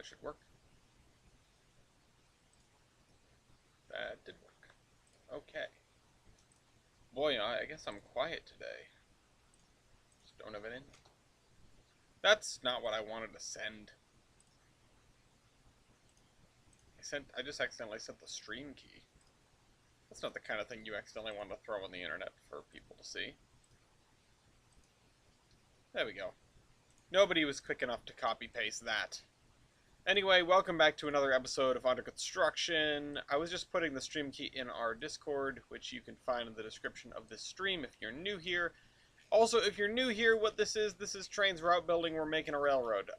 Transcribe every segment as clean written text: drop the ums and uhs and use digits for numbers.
That should work. That did work. Okay. Boy, I guess I'm quiet today. Just don't have it in. That's not what I wanted to send. I just accidentally sent the stream key. That's not the kind of thing you accidentally want to throw on the internet for people to see. There we go. Nobody was quick enough to copy-paste that. Anyway, welcome back to another episode of Under Construction. I was just putting the stream key in our Discord, which you can find in the description of this stream if you're new here. Also, if you're new here, what this is Trainz route building. We're making a railroad.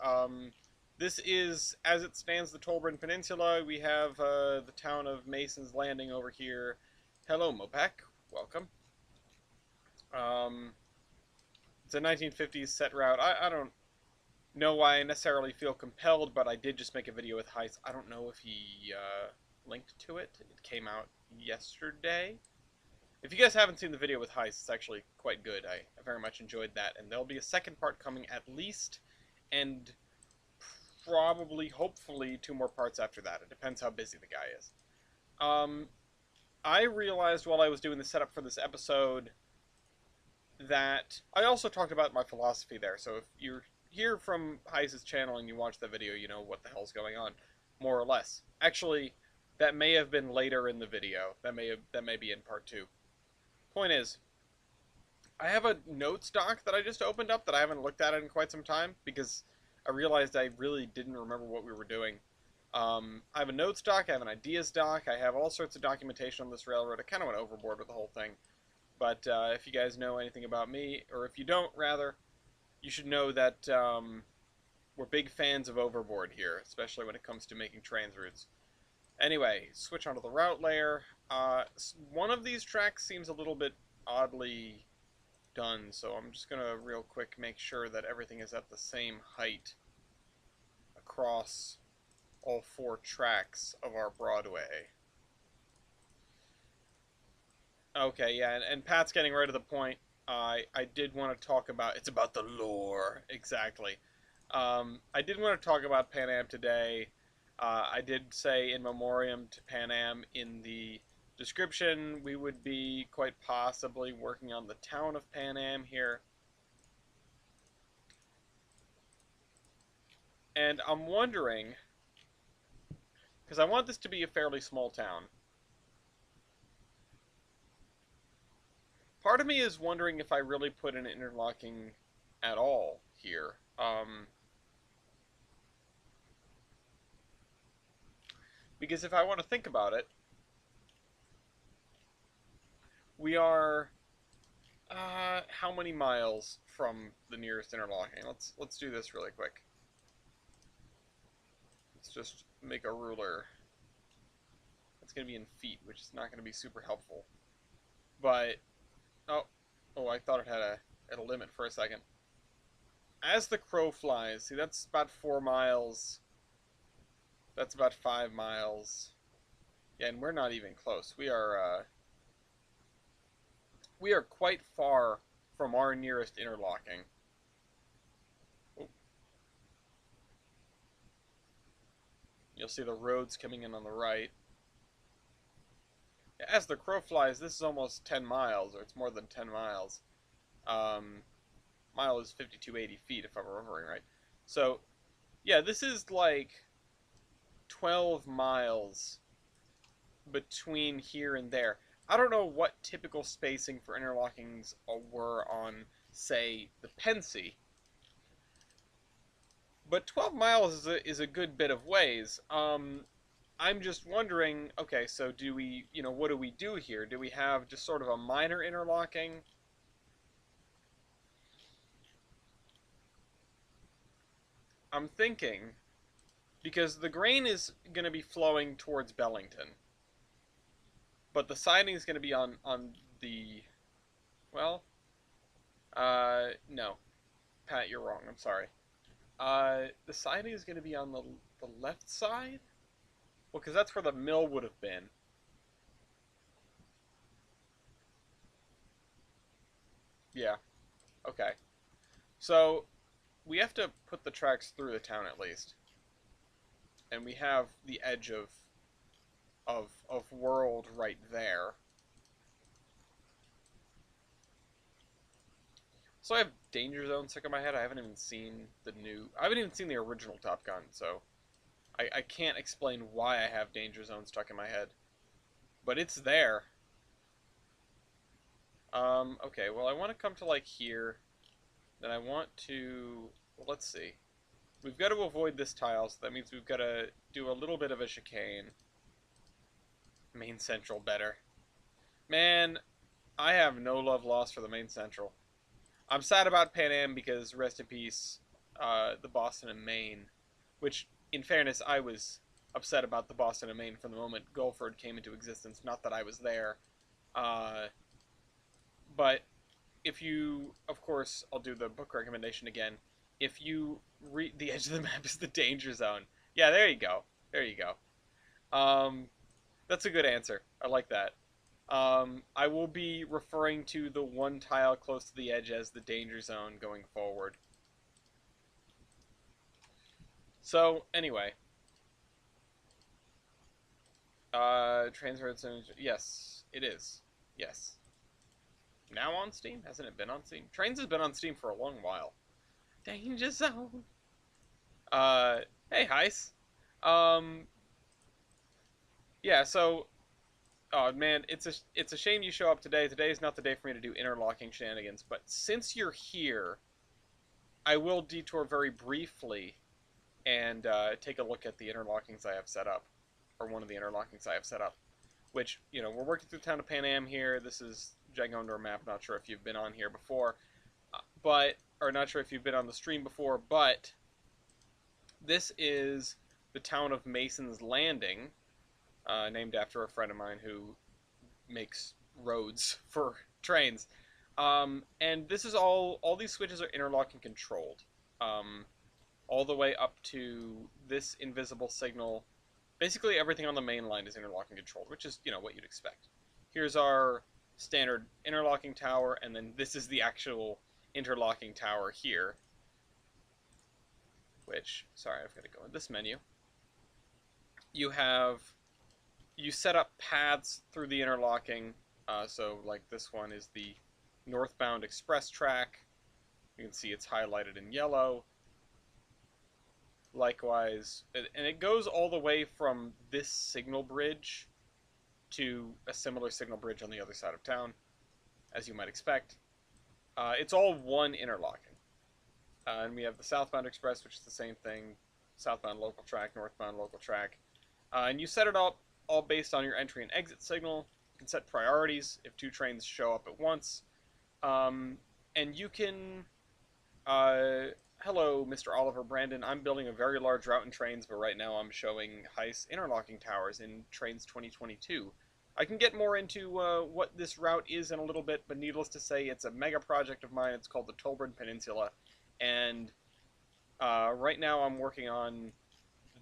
This is, as it stands, the Tolbrin Peninsula. We have the town of Mason's Landing over here. Hello, Mopac. Welcome. It's a 1950s set route. I don't know why I necessarily feel compelled, but I did just make a video with Heath. I don't know if he linked to it. It came out yesterday. If you guys haven't seen the video with Heath, it's actually quite good. I very much enjoyed that, and there'll be a second part coming at least, and probably, hopefully, 2 more parts after that. It depends how busy the guy is. I realized while I was doing the setup for this episode that I also talked about my philosophy there. So if you're here from Heiz's channel and you watch that video, you know what the hell's going on, more or less. Actually, that may have been later in the video. That may be in part 2. Point is, I have a notes doc that I just opened up that I haven't looked at in quite some time because I realized I really didn't remember what we were doing. I have a notes doc, I have an ideas doc, I have all sorts of documentation on this railroad. I kind of went overboard with the whole thing. But if you guys know anything about me, or if you don't, rather, you should know that we're big fans of overboard here, especially when it comes to making Trainz routes. Anyway, switch onto the route layer. One of these tracks seems a little bit oddly done, so I'm just going to real quick make sure that everything is at the same height across all 4 tracks of our Broadway. Okay, yeah, and Pat's getting right to the point. I did want to talk about, it's about the lore, exactly. I did want to talk about Pan Am today. I did say in memoriam to Pan Am in the description we would be quite possibly working on the town of Pan Am here. And I'm wondering, because I want this to be a fairly small town. Part of me is wondering if I really put an interlocking at all here. Because if I want to think about it, we are how many miles from the nearest interlocking? Let's do this really quick. Let's just make a ruler. It's going to be in feet, which is not going to be super helpful. But oh, I thought it had a limit for a second. As the crow flies, see, that's about 4 miles. That's about 5 miles. Yeah, and we're not even close. We are quite far from our nearest interlocking. Oh. You'll see the roads coming in on the right. As the crow flies, this is almost 10 miles, or it's more than 10 miles. Mile is 5280 feet, if I'm remembering right. So, yeah, this is like 12 miles between here and there. I don't know what typical spacing for interlockings were on, say, the Pensy, but 12 miles is a good bit of ways. I'm just wondering, okay, so do we, what do we do here? Do we have just sort of a minor interlocking? I'm thinking, because the grain is going to be flowing towards Bellington, but the siding is going to be on the, well, no, Pat, you're wrong, I'm sorry. The siding is going to be on the left side? Well, because that's where the mill would have been. Yeah. Okay. So, we have to put the tracks through the town at least. and we have the edge of world right there. So I have Danger Zone stuck in my head. I haven't even seen the original Top Gun, so I can't explain why I have Danger Zone stuck in my head. But it's there. Okay, well I want to come to like here. Then I want to, well, let's see. We've got to avoid this tile, so that means we've got to do a little bit of a chicane. Main Central better. Man, I have no love lost for the Main Central. I'm sad about Pan Am because, rest in peace, the Boston and Maine. Which, in fairness, I was upset about the Boston and Maine from the moment Gulford came into existence. Not that I was there. But if you, of course, I'll do the book recommendation again. If you read the edge of the map is the danger zone. Yeah, there you go. There you go. That's a good answer. I like that. I will be referring to the one tile close to the edge as the danger zone going forward. So, anyway. Transfer, yes, it is. Yes. Now on Steam? Hasn't it been on Steam? Trainz has been on Steam for a long while. Danger zone. Hey, Heath. Yeah, so, oh man, it's a shame you show up today. Today is not the day for me to do interlocking shenanigans, but since you're here, I will detour very briefly and take a look at the interlockings I have set up, or one of the interlockings I have set up, which, you know, we're working through the town of Pan Am here. This is Jaguar map. Not sure if you've been on here before, or not sure if you've been on the stream before, but this is the town of Mason's Landing, named after a friend of mine who makes roads for trains. And this is all these switches are interlocking controlled. All the way up to this invisible signal. Basically everything on the main line is interlocking controlled, which is, you know, what you'd expect. Here's our standard interlocking tower, and then this is the actual interlocking tower here. Which, sorry, I've got to go in this menu. You set up paths through the interlocking. So, like, this one is the Northbound express track. You can see it's highlighted in yellow. Likewise, and it goes all the way from this signal bridge to a similar signal bridge on the other side of town, as you might expect. It's all one interlocking. And we have the Southbound Express, which is the same thing. Southbound local track, northbound local track. And you set it up all based on your entry and exit signal. You can set priorities if two trains show up at once. And you can... hello, Mr. Oliver Brandon. I'm building a very large route in Trainz, but right now I'm showing Heath interlocking towers in Trainz 2022. I can get more into what this route is in a little bit, but needless to say, it's a mega project of mine. It's called the Tolbert Peninsula, and right now I'm working on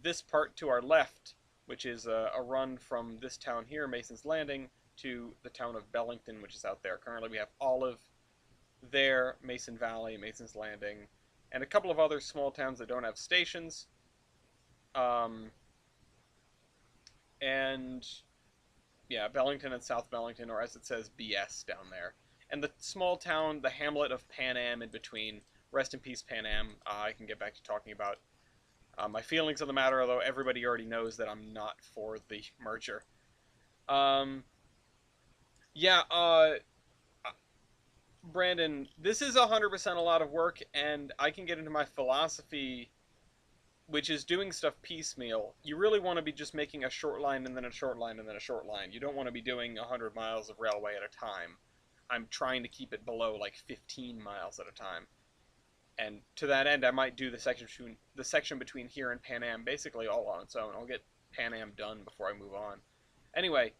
this part to our left, which is a run from this town here, Mason's Landing, to the town of Bellington, which is out there. Currently we have Olive there, Mason Valley, Mason's Landing, and a couple of other small towns that don't have stations. And yeah, Bellington and South Bellington, or as it says, BS down there. And the small town, the hamlet of Pan Am in between. Rest in peace, Pan Am. I can get back to talking about my feelings on the matter, although everybody already knows that I'm not for the merger. Brandon, this is 100% a lot of work, and I can get into my philosophy, which is doing stuff piecemeal. You really want to be just making a short line and then a short line and then a short line. You don't want to be doing 100 miles of railway at a time. I'm trying to keep it below like 15 miles at a time. And to that end, I might do the section between here and Pan Am basically all on its own. I'll get Pan Am done before I move on. Anyway,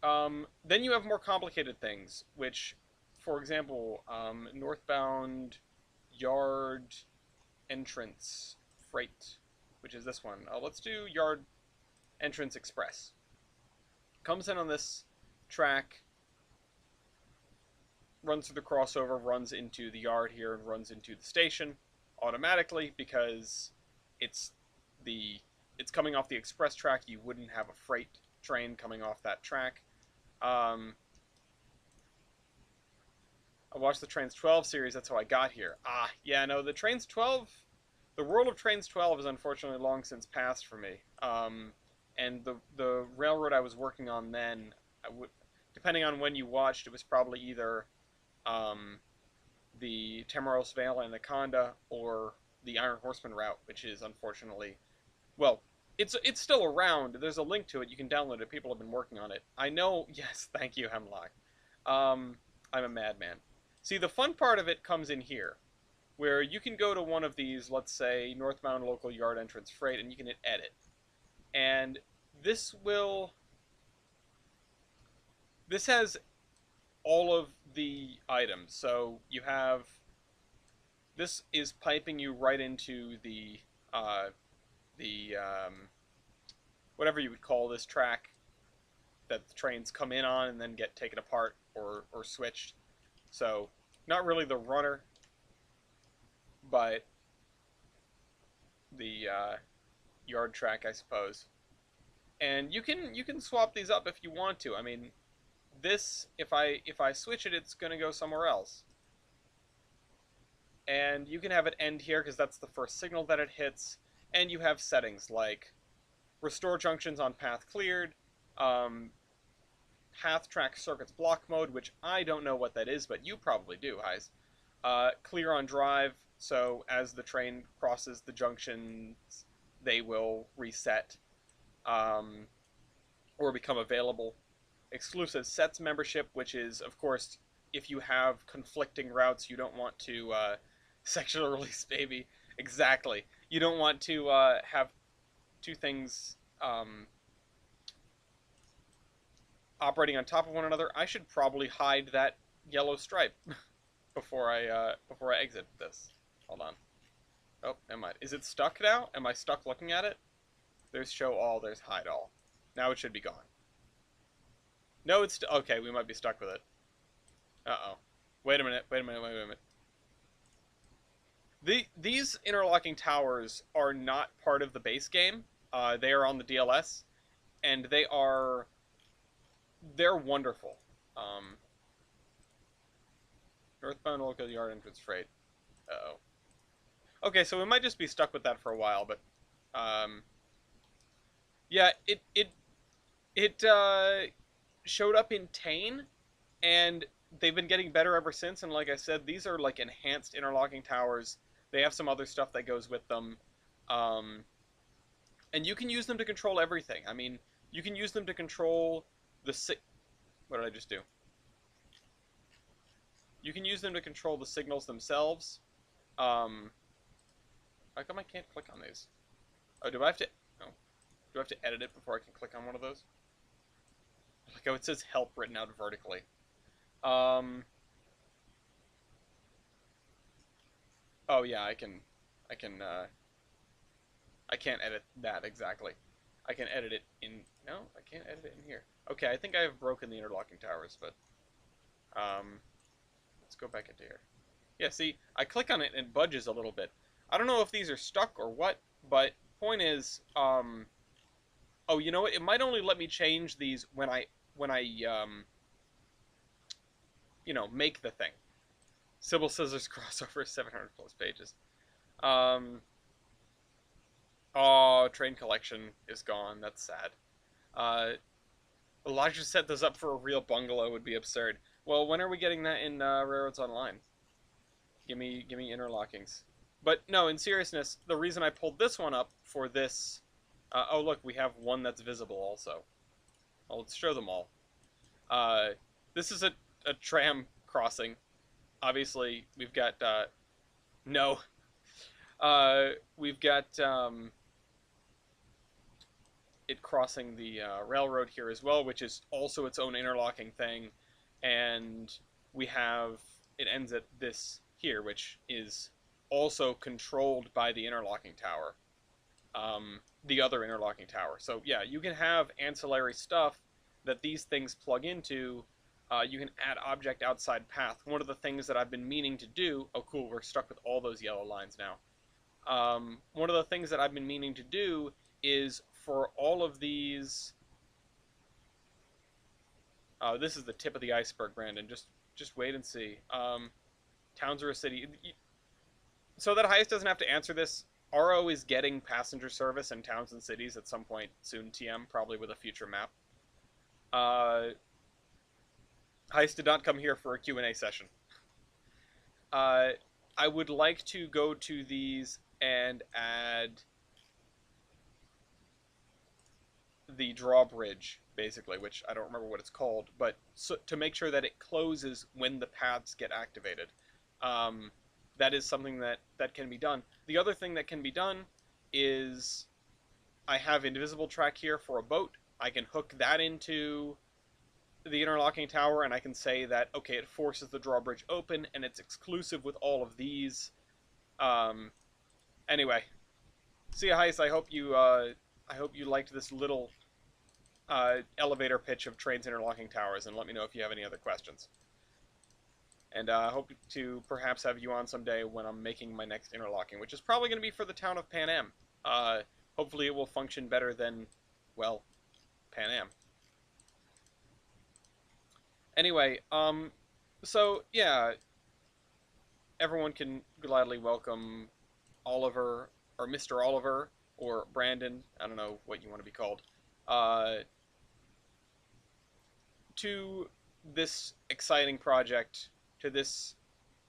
then you have more complicated things, which, for example, northbound yard entrance freight, which is this one. Let's do yard entrance express. Comes in on this track, runs through the crossover, runs into the yard here, and runs into the station automatically because it's the it's coming off the express track, you wouldn't have a freight train coming off that track. I watched the Trainz 12 series, that's how I got here. Yeah, no, the Trainz 12, the world of Trainz 12 is unfortunately long since passed for me. And the railroad I was working on then, depending on when you watched, it was probably either the Tamaros Vale Anaconda or the Iron Horseman route, which is unfortunately, well, it's still around. There's a link to it. You can download it. People have been working on it. I know. Yes, thank you, Hemlock. I'm a madman. See, the fun part of it comes in here, where you can go to one of these, let's say, Northbound local yard entrance freight, and you can hit edit. And this has all of the items. So you have, this is piping you right into the whatever you would call this track that the trains come in on and then get taken apart or switched. So not really the runner, but the yard track, I suppose. And you can swap these up if you want to. I mean, this, if I switch it, it's gonna go somewhere else. And you can have it end here because that's the first signal that it hits. And you have settings like restore junctions on path cleared, path track circuits block mode, which I don't know what that is, but you probably do, Heis. Clear on drive, so as the train crosses the junctions, they will reset or become available. Exclusive sets membership, which is, of course, if you have conflicting routes, you don't want to sectional release, baby. Exactly. You don't want to have two things operating on top of one another. I should probably hide that yellow stripe before I exit this. Hold on. Oh, never mind. Is it stuck now? Am I stuck looking at it? There's show all, there's hide all. Now it should be gone. No, it's okay, we might be stuck with it. Uh-oh. Wait a minute. These interlocking towers are not part of the base game. They are on the DLS, and they're wonderful. Northbound local yard entrance freight. Uh-oh. Okay, so we might just be stuck with that for a while, but yeah, it showed up in Tane, and they've been getting better ever since. And like I said, these are like enhanced interlocking towers. They have some other stuff that goes with them, and you can use them to control everything. I mean, you can use them to control the what did I just do? You can use them to control the signals themselves. How come I can't click on these? Oh, do I have to? Oh, do I have to edit it before I can click on one of those? Like, oh, it says help written out vertically. Oh yeah, I can't edit that exactly. I can edit it in, no, I can't edit it in here. Okay, I think I have broken the interlocking towers, but, let's go back into here. Yeah, see, I click on it and it budges a little bit. I don't know if these are stuck or what, but point is, oh, you know what, it might only let me change these when I you know, make the thing. Sybil Scissors crossover, 700 plus pages. Oh, train collection is gone. That's sad. Elijah set those up for a real bungalow would be absurd. Well, when are we getting that in Railroads Online? Give me interlockings. But no, in seriousness, the reason I pulled this one up for this... oh, look, we have one that's visible also. Well, let's show them all. This is a tram crossing. Obviously, we've got... no. We've got... it crossing the railroad here as well, which is also its own interlocking thing. And we have... it ends at this here, which is also controlled by the interlocking tower. The other interlocking tower. So yeah, you can have ancillary stuff that these things plug into. You can add object outside path. One of the things that I've been meaning to do... oh cool, we're stuck with all those yellow lines now. One of the things that I've been meaning to do is for all of these. This is the tip of the iceberg, Brandon. Just wait and see. Towns or a city. So that Heist doesn't have to answer this. RO is getting passenger service in towns and cities at some point soon, TM, probably with a future map. Heist did not come here for a Q&A session. I would like to go to these and add the drawbridge, basically, which I don't remember what it's called, but so, to make sure that it closes when the paths get activated. That is something that can be done. The other thing that can be done is I have invisible track here for a boat. I can hook that into the interlocking tower, and I can say that, okay, it forces the drawbridge open, and it's exclusive with all of these. Anyway, see ya, Heist. I hope you liked this little elevator pitch of Trainz interlocking towers, and let me know if you have any other questions. And I hope to perhaps have you on someday when I'm making my next interlocking, which is probably going to be for the town of Pan Am. Hopefully it will function better than, well, Pan Am. Anyway, so, yeah, everyone can gladly welcome Oliver, or Mr. Oliver, or Brandon, I don't know what you want to be called, to this exciting project, to this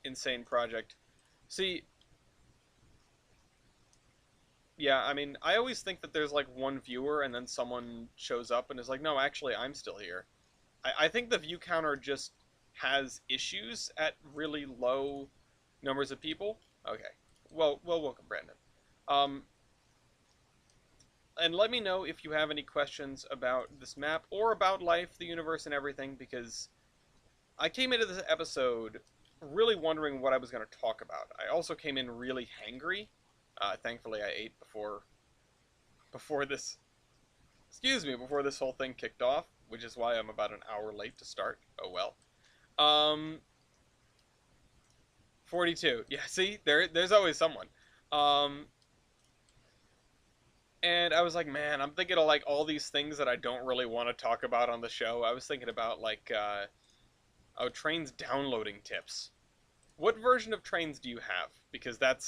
insane project. See, yeah, I mean, I always think that there's like one viewer and then someone shows up and is like, no, actually, I'm still here. I think the view counter just has issues at really low numbers of people. Okay. Well, welcome, Brandon. And let me know if you have any questions about this map or about life, the universe, and everything, because I came into this episode really wondering what I was going to talk about. I also came in really hangry. Thankfully, I ate before this. Excuse me, before this whole thing kicked off, which is why I'm about an hour late to start. Oh well. 42. Yeah, see, there's always someone. And I was like, man, I'm thinking of like all these things that I don't really want to talk about on the show. I was thinking about like, Trainz downloading tips. What version of Trainz do you have? Because that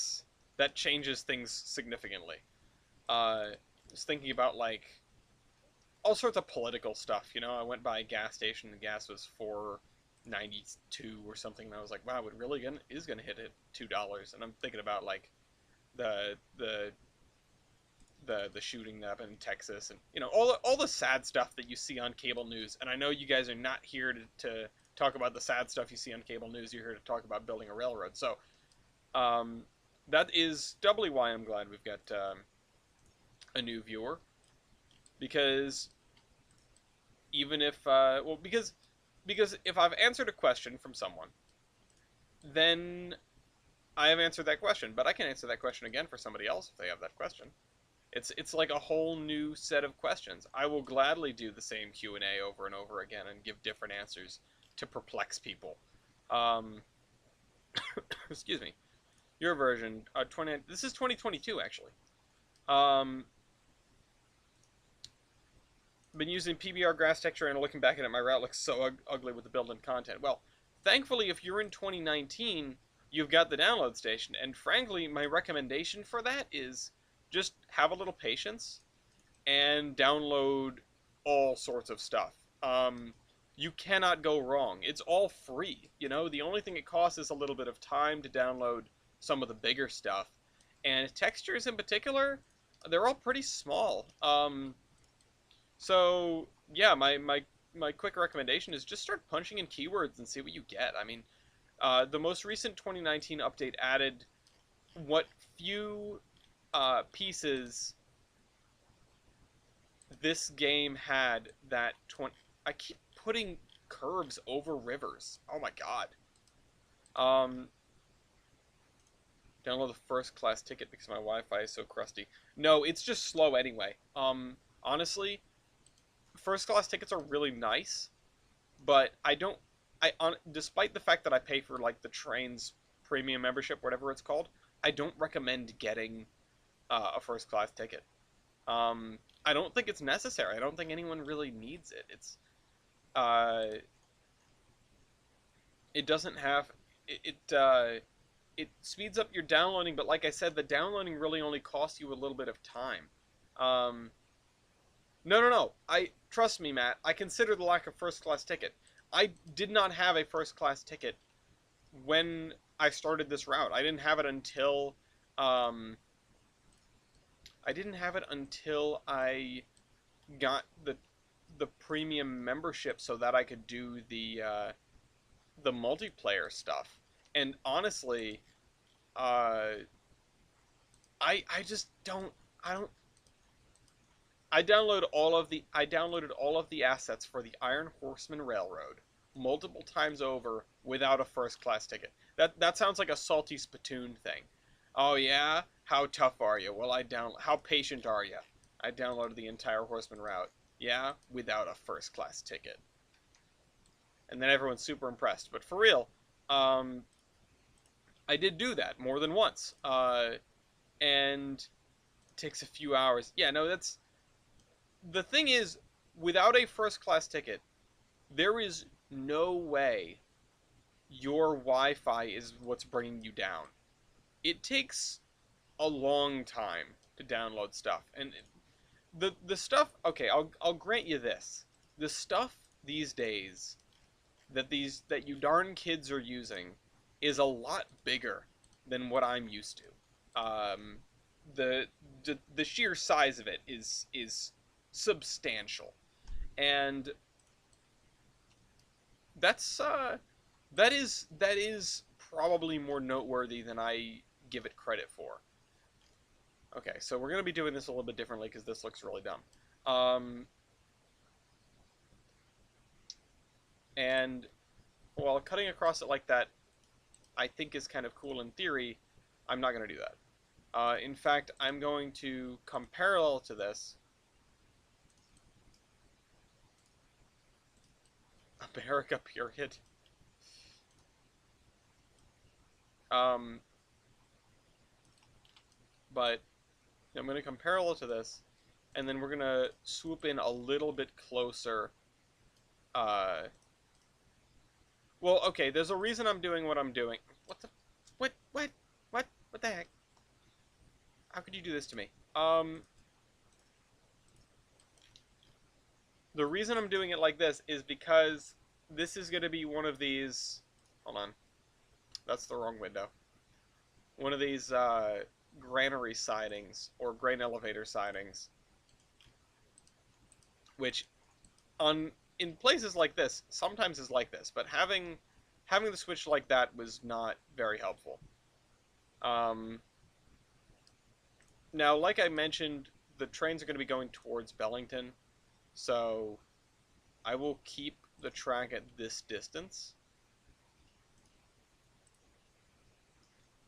changes things significantly. I was thinking about like all sorts of political stuff. You know, I went by a gas station and gas was $4.92 or something, and I was like, wow, it really is gonna hit at $2. And I'm thinking about like the shooting up in Texas, and you know all the sad stuff that you see on cable news. And I know you guys are not here to talk about the sad stuff you see on cable news. You're here to talk about building a railroad. So that is doubly why I'm glad we've got a new viewer, because even if because if I've answered a question from someone, then I have answered that question, but I can answer that question again for somebody else if they have that question. It's like a whole new set of questions. I will gladly do the same Q&A over and over again and give different answers to perplex people. Excuse me. Your version, this is 2022 actually. Been using PBR grass texture and looking back at it, my route looks so ugly with the built-in content. Well, thankfully, if you're in 2019, you've got the download station, and frankly, my recommendation for that is just have a little patience and download all sorts of stuff. You cannot go wrong. It's all free. You know, the only thing it costs is a little bit of time to download some of the bigger stuff. And textures in particular, they're all pretty small. So, yeah, my quick recommendation is just start punching in keywords and see what you get. I mean, the most recent 2019 update added what few pieces this game had that I keep putting curves over rivers. Oh my god. Download the first class ticket because my Wi-Fi is so crusty. No, it's just slow anyway. Honestly, first class tickets are really nice, but despite the fact that I pay for like the Trainz premium membership, whatever it's called, I don't recommend getting a first class ticket. I don't think it's necessary. I don't think anyone really needs it. Uh, it doesn't have it speeds up your downloading, but like I said, the downloading really only costs you a little bit of time. Um, no, no, no. I trust me, Matt. I consider the lack of first class ticket. I did not have a first class ticket when I started this route. I didn't have it until um, I got the premium membership so that I could do the multiplayer stuff. And honestly, uh, I just don't I don't I downloaded all of the assets for the Iron Horseman Railroad multiple times over without a first class ticket. That sounds like a salty spittoon thing. Oh yeah, how tough are you? Well, how patient are you? I downloaded the entire Horseman route. Yeah, without a first class ticket. And then everyone's super impressed. But for real, um, I did do that more than once. And it takes a few hours. Yeah, no, that's the thing is, without a first class ticket, there is no way your Wi-Fi is what's bringing you down. It takes a long time to download stuff, and the stuff. Okay, I'll grant you this: the stuff these days that you darn kids are using is a lot bigger than what I'm used to. The the sheer size of it is substantial, and that's that is probably more noteworthy than I give it credit for. Okay, so we're gonna be doing this a little bit differently because this looks really dumb. Um, and while cutting across it like that, I think is kind of cool in theory. I'm not gonna do that. In fact, I'm going to come parallel to this. America, period. Um, but I'm going to come parallel to this, and then we're going to swoop in a little bit closer. Well, okay, there's a reason I'm doing what I'm doing. What the? What the heck? How could you do this to me? The reason I'm doing it like this is because this is going to be one of these. Hold on. That's the wrong window. One of these granary sidings or grain elevator sidings, which in places like this sometimes is like this, but having the switch like that was not very helpful. Now, like I mentioned, the trains are going to be going towards Bellington, so I will keep the track at this distance.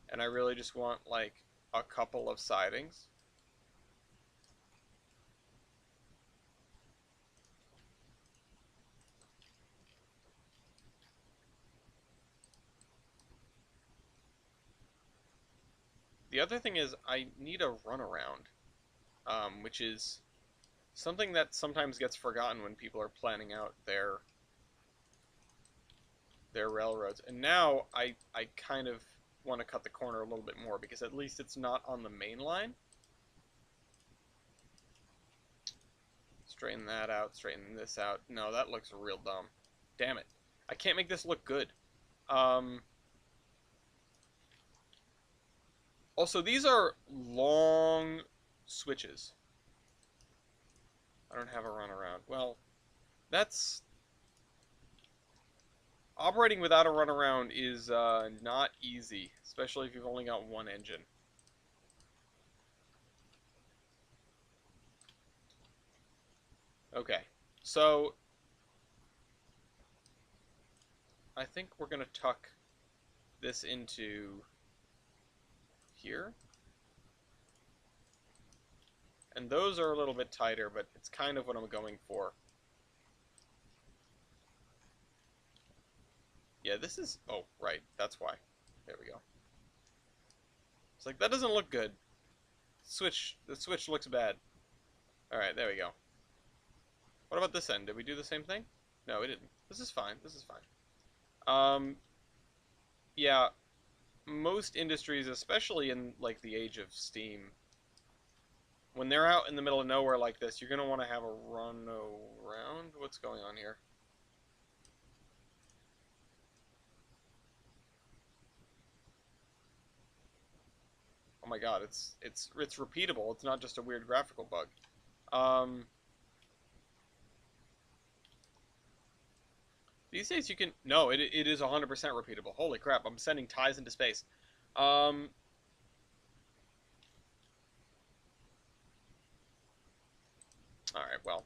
And I really just want, like, a couple of sidings. The other thing is I need a runaround, which is something that sometimes gets forgotten when people are planning out their railroads. And now I kind of want to cut the corner a little bit more because at least it's not on the main line. Straighten that out, straighten this out. No, that looks real dumb. Damn it. I can't make this look good. Also, these are long switches. I don't have a runaround. Well, that's... Operating without a runaround is not easy, especially if you've only got one engine. Okay, so I think we're going to tuck this into here. And those are a little bit tighter, but it's kind of what I'm going for. Yeah, this is... Oh, right. That's why. There we go. It's like, that doesn't look good. The switch looks bad. Alright, there we go. What about this end? Did we do the same thing? No, we didn't. This is fine. This is fine. Yeah, most industries, especially in, like, the age of steam, when they're out in the middle of nowhere like this, you're going to want to have a run around. What's going on here? Oh my god, it's repeatable. It's not just a weird graphical bug. These days you can... No, it is 100% repeatable. Holy crap, I'm sending ties into space. Alright, well.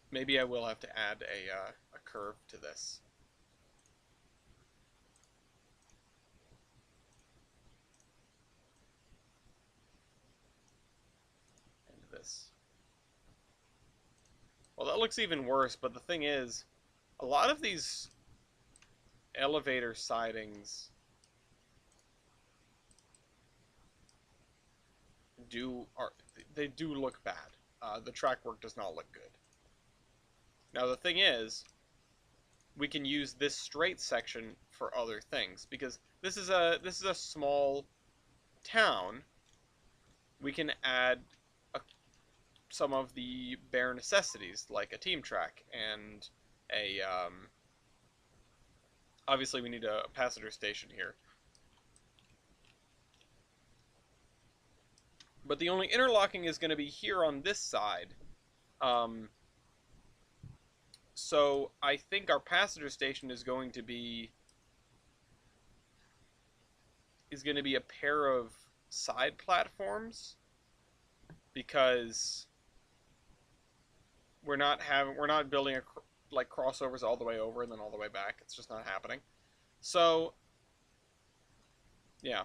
Maybe I will have to add a curve to this. And this. Well, that looks even worse, but the thing is, a lot of these elevator sidings do look bad. The track work does not look good. Now the thing is, we can use this straight section for other things because this is a small town. We can add some of the bare necessities like a team track and a obviously we need a passenger station here. But the only interlocking is going to be here on this side. So I think our passenger station is going to be a pair of side platforms because we're not building like crossovers all the way over and then all the way back. It's just not happening. So yeah.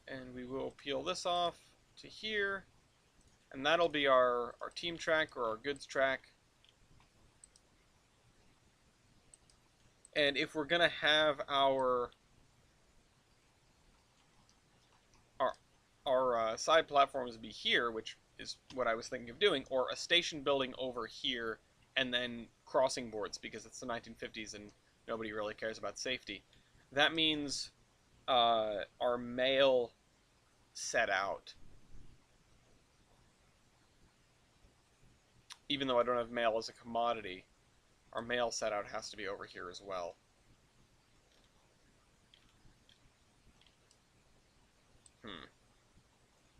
And we will peel this off to here. And that'll be our team track or our goods track. And if we're going to have our side platforms be here, which is what I was thinking of doing, or a station building over here and then crossing boards because it's the 1950s and nobody really cares about safety. That means our mail set out. Even though I don't have mail as a commodity, our mail set out has to be over here as well.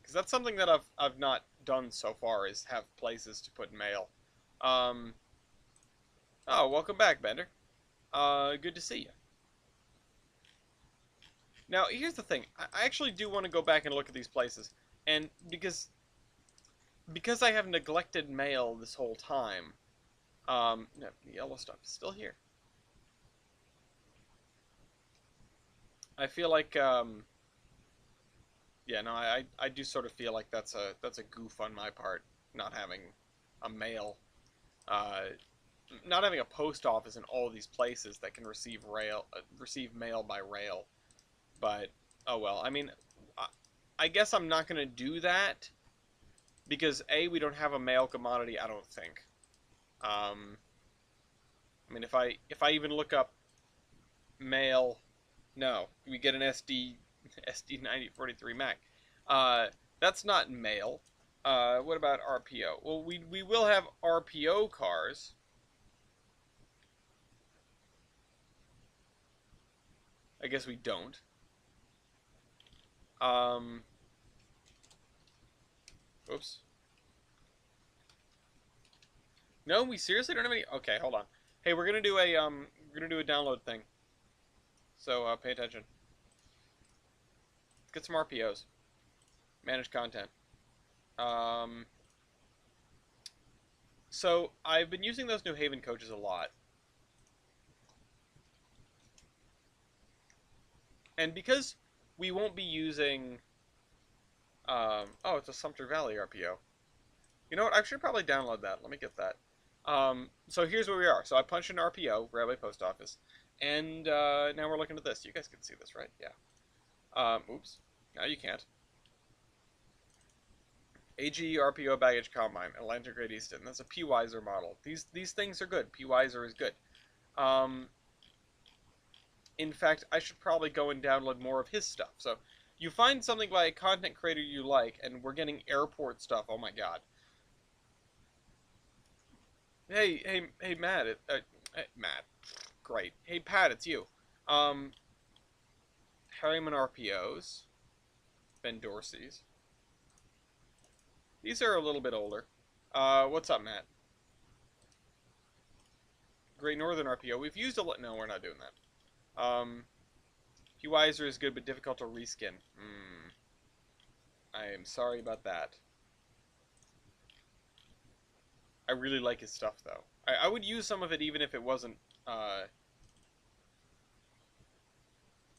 Because that's something that I've not done so far, is have places to put mail. Oh, welcome back, Bender. Good to see you. Now, here's the thing. I actually do want to go back and look at these places. And because I have neglected mail this whole time, no, the yellow stuff is still here. I feel like, yeah, no, I do sort of feel like that's a goof on my part, not having a mail, not having a post office in all these places that can receive mail by rail. But oh well. I mean, I guess I'm not gonna do that because A, we don't have a mail commodity. I don't think. I mean, if I even look up mail, no, we get an SD9043 Mac. That's not mail. What about RPO? Well, we will have RPO cars. I guess we don't. Oops. No, we seriously don't have any. Okay, hold on. Hey, we're gonna do a download thing. So pay attention. Let's get some RPOs. Manage content. So I've been using those New Haven coaches a lot. And because we won't be using... oh, it's a Sumter Valley RPO. You know what? I should probably download that. Let me get that. So here's where we are. So I punched in RPO, Railway Post Office. And now we're looking at this. You guys can see this, right? Yeah. Oops. Now you can't. AG RPO baggage combine, Atlantic Great Eastern. That's a P-Wiser model. These things are good. P-Wiser is good. Um, in fact, I should probably go and download more of his stuff. So, you find something by a content creator you like, and we're getting airport stuff. Oh my god. Hey, Matt. Matt. Great. Hey, Pat, it's you. Um, Harriman RPOs. Ben Dorsey's. These are a little bit older. What's up, Matt? Great Northern RPO. We've used a lot. No, we're not doing that. P-Wiser is good, but difficult to reskin. I am sorry about that. I really like his stuff, though. I would use some of it even if it wasn't,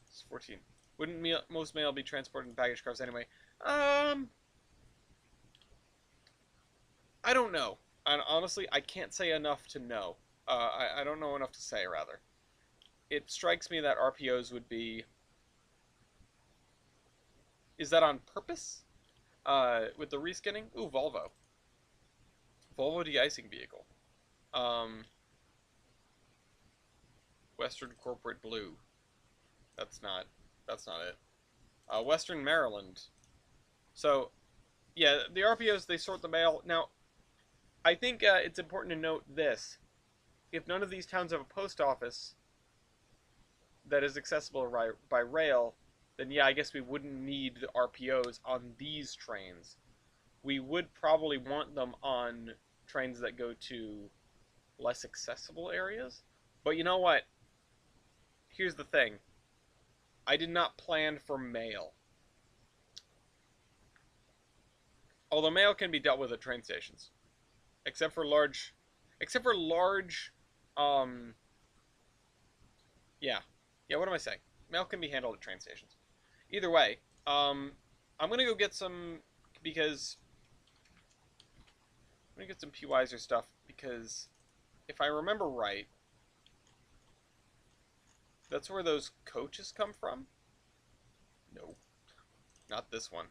it's 14. Wouldn't most mail be transported in baggage cars anyway? I don't know. Honestly, I can't say enough to know. I don't know enough to say, rather. It strikes me that RPOs would be... Is that on purpose? With the reskinning? Ooh, Volvo. Volvo de-icing vehicle. Western Corporate Blue. That's not it. Western Maryland. So, yeah, the RPOs, they sort the mail. Now, I think it's important to note this. If none of these towns have a post office that is accessible by rail, then yeah, I guess we wouldn't need the RPOs on these trains. We would probably want them on trains that go to less accessible areas. But you know what? Here's the thing. I did not plan for mail. Although mail can be dealt with at train stations. Except for large, yeah. Yeah, what am I saying? Mail can be handled at train stations. Either way, I'm gonna go get some, because I'm gonna get some P-Wiser stuff, because if I remember right, that's where those coaches come from? No. Not this one.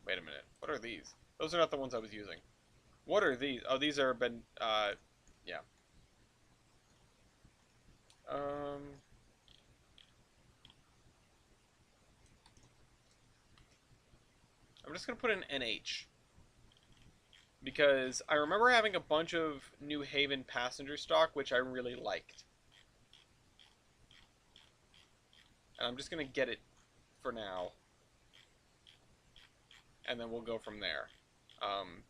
Wait a minute. What are these? Those are not the ones I was using. What are these? Oh, these are yeah. I'm just gonna put in NH. Because I remember having a bunch of New Haven passenger stock, which I really liked. And I'm just gonna get it for now. And then we'll go from there.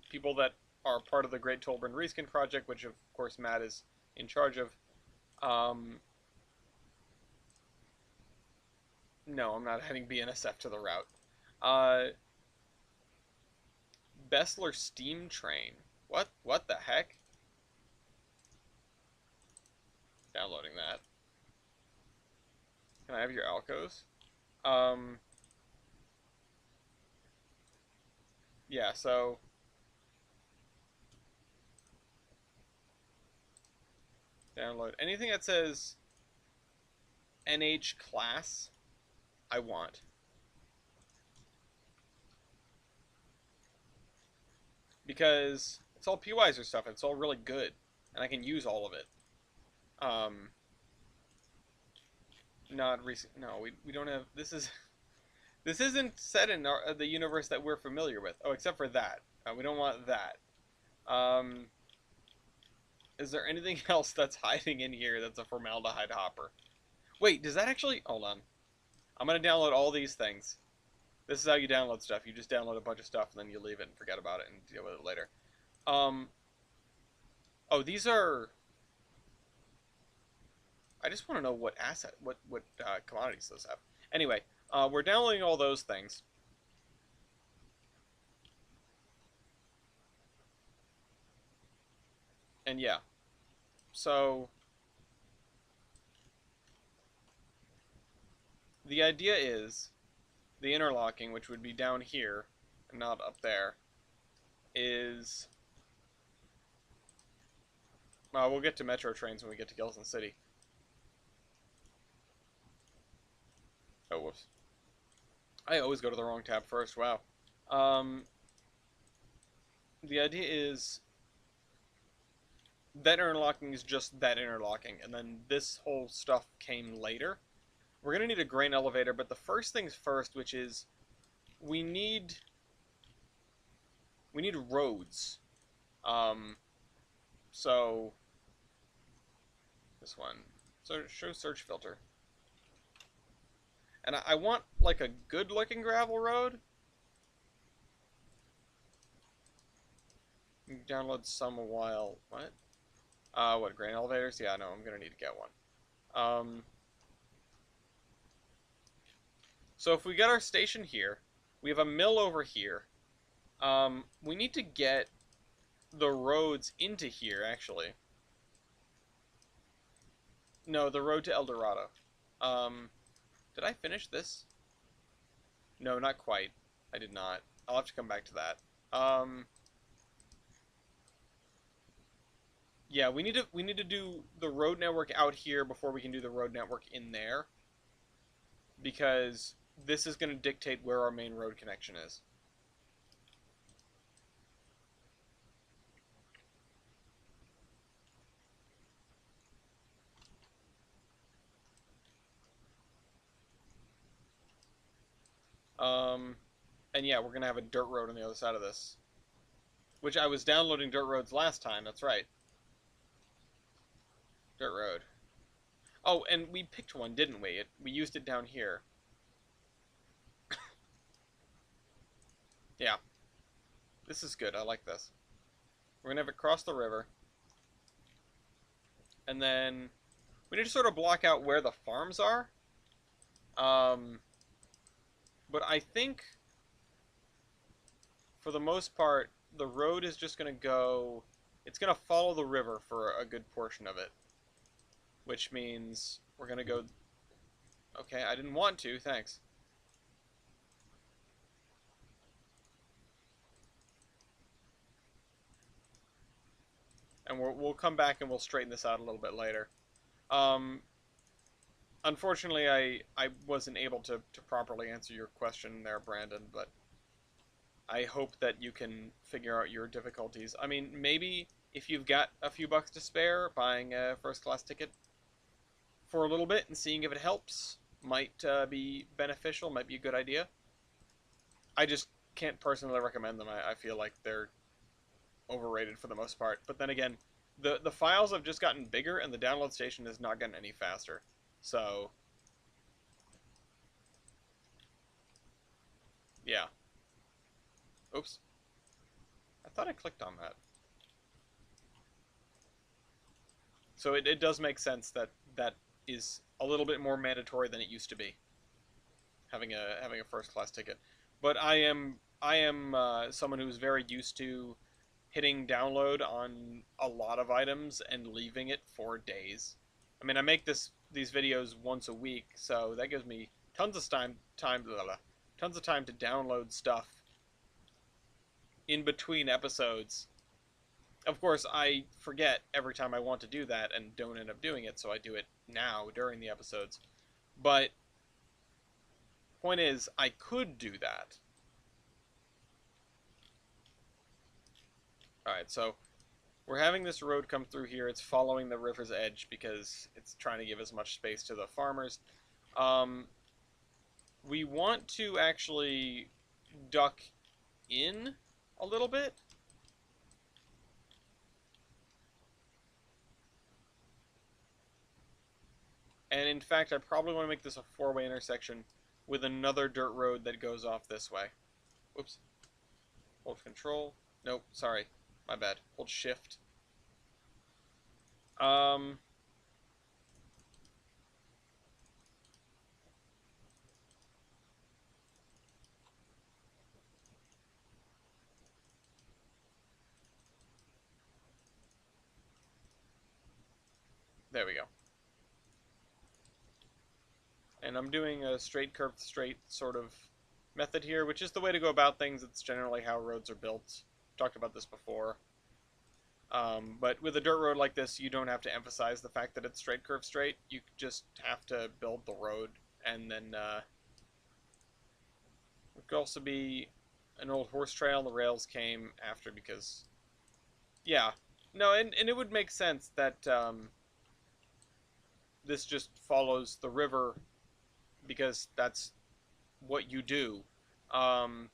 People that are part of the Great Tolburn Reskin Project, which of course Matt is in charge of. No, I'm not adding BNSF to the route. Bessler Steam Train. What the heck? Downloading that. Can I have your Alcos? Yeah, so download anything that says NH class, I want. Because it's all P-Wiser stuff, and it's all really good, and I can use all of it. Not recent. No, we don't have. This isn't set in the universe that we're familiar with. Oh, except for that. We don't want that. Is there anything else that's hiding in here that's a formaldehyde hopper? Wait, does that actually... Hold on. I'm going to download all these things. This is how you download stuff. You just download a bunch of stuff, and then you leave it and forget about it and deal with it later. Oh, these are... I just want to know what commodities those have. Anyway, we're downloading all those things. And yeah. So... the idea is... the interlocking, which would be down here, and not up there, is... we'll get to metro trains when we get to Gilson City. Oh, whoops. I always go to the wrong tab first, wow. The idea is that interlocking is just that interlocking, and then this whole stuff came later. We're gonna need a grain elevator, but the first things first, which is we need we need roads. Um, so this one, so show search filter, and I want like a good-looking gravel road. Download some a while. What? What, grain elevators? Yeah, no, I'm gonna need to get one. So if we get our station here, we have a mill over here. We need to get the roads into here, actually. No, the road to El Dorado. Did I finish this? No, not quite. I did not. I'll have to come back to that. Yeah, we need to do the road network out here before we can do the road network in there, because this is going to dictate where our main road connection is. And yeah, we're going to have a dirt road on the other side of this, which I was downloading dirt roads last time. That's right. Dirt road. Oh, and we picked one, didn't we? We used it down here. Yeah. This is good. I like this. We're going to have it cross the river. And then we need to sort of block out where the farms are. But I think, for the most part, the road is just going to go... It's going to follow the river for a good portion of it. Which means we're going to go... Okay, I didn't want to, thanks. And we'll come back and we'll straighten this out a little bit later. Unfortunately, I wasn't able to properly answer your question there, Brandon, but I hope that you can figure out your difficulties. I mean, maybe if you've got a few bucks to spare, buying a first-class ticket for a little bit and seeing if it helps might be beneficial, might be a good idea. I just can't personally recommend them. I feel like they're overrated for the most part. But then again, the files have just gotten bigger and the download station has not gotten any faster. So, yeah. Oops. I thought I clicked on that. So it does make sense that that is a little bit more mandatory than it used to be, having a first class ticket. But I am someone who's very used to hitting download on a lot of items and leaving it for days. I mean, I make these videos once a week, so that gives me tons of tons of time to download stuff in between episodes. Of course, I forget every time I want to do that and don't end up doing it, so I do it now during the episodes. But point is, I could do that. Alright, so we're having this road come through here. It's following the river's edge because it's trying to give as much space to the farmers. We want to actually duck in a little bit. And in fact, I probably want to make this a four-way intersection with another dirt road that goes off this way. Whoops. Hold control. Nope, sorry. My bad. Hold shift. There we go. And I'm doing a straight curve straight sort of method here, which is the way to go about things. It's generally how roads are built. Talked about this before. But with a dirt road like this, you don't have to emphasize the fact that it's straight curve straight. You just have to build the road, and then it could also be an old horse trail. The rails came after because, yeah, no, and it would make sense that this just follows the river because that's what you do. Um,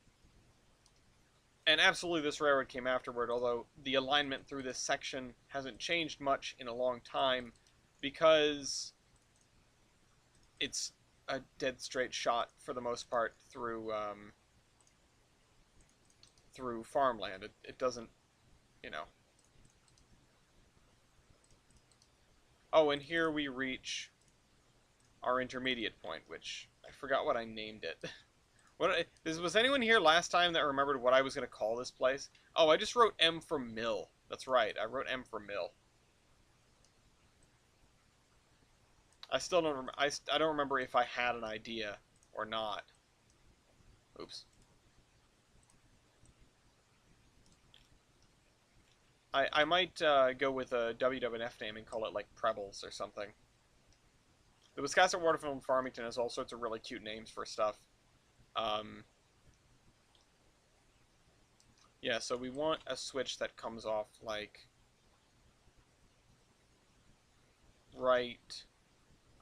and absolutely, this railroad came afterward. Although the alignment through this section hasn't changed much in a long time, because it's a dead straight shot for the most part through farmland. It doesn't, you know. Oh, and here we reach our intermediate point, which I forgot what I named it. Was anyone here last time that remembered what I was going to call this place? Oh, I just wrote M for mill. That's right, I wrote M for mill. I still don't. I don't remember if I had an idea or not. Oops. I might go with a WWF name and call it like Prebbles or something. The Wisconsin Waterfall in Farmington has all sorts of really cute names for stuff. Yeah, so we want a switch that comes off like right.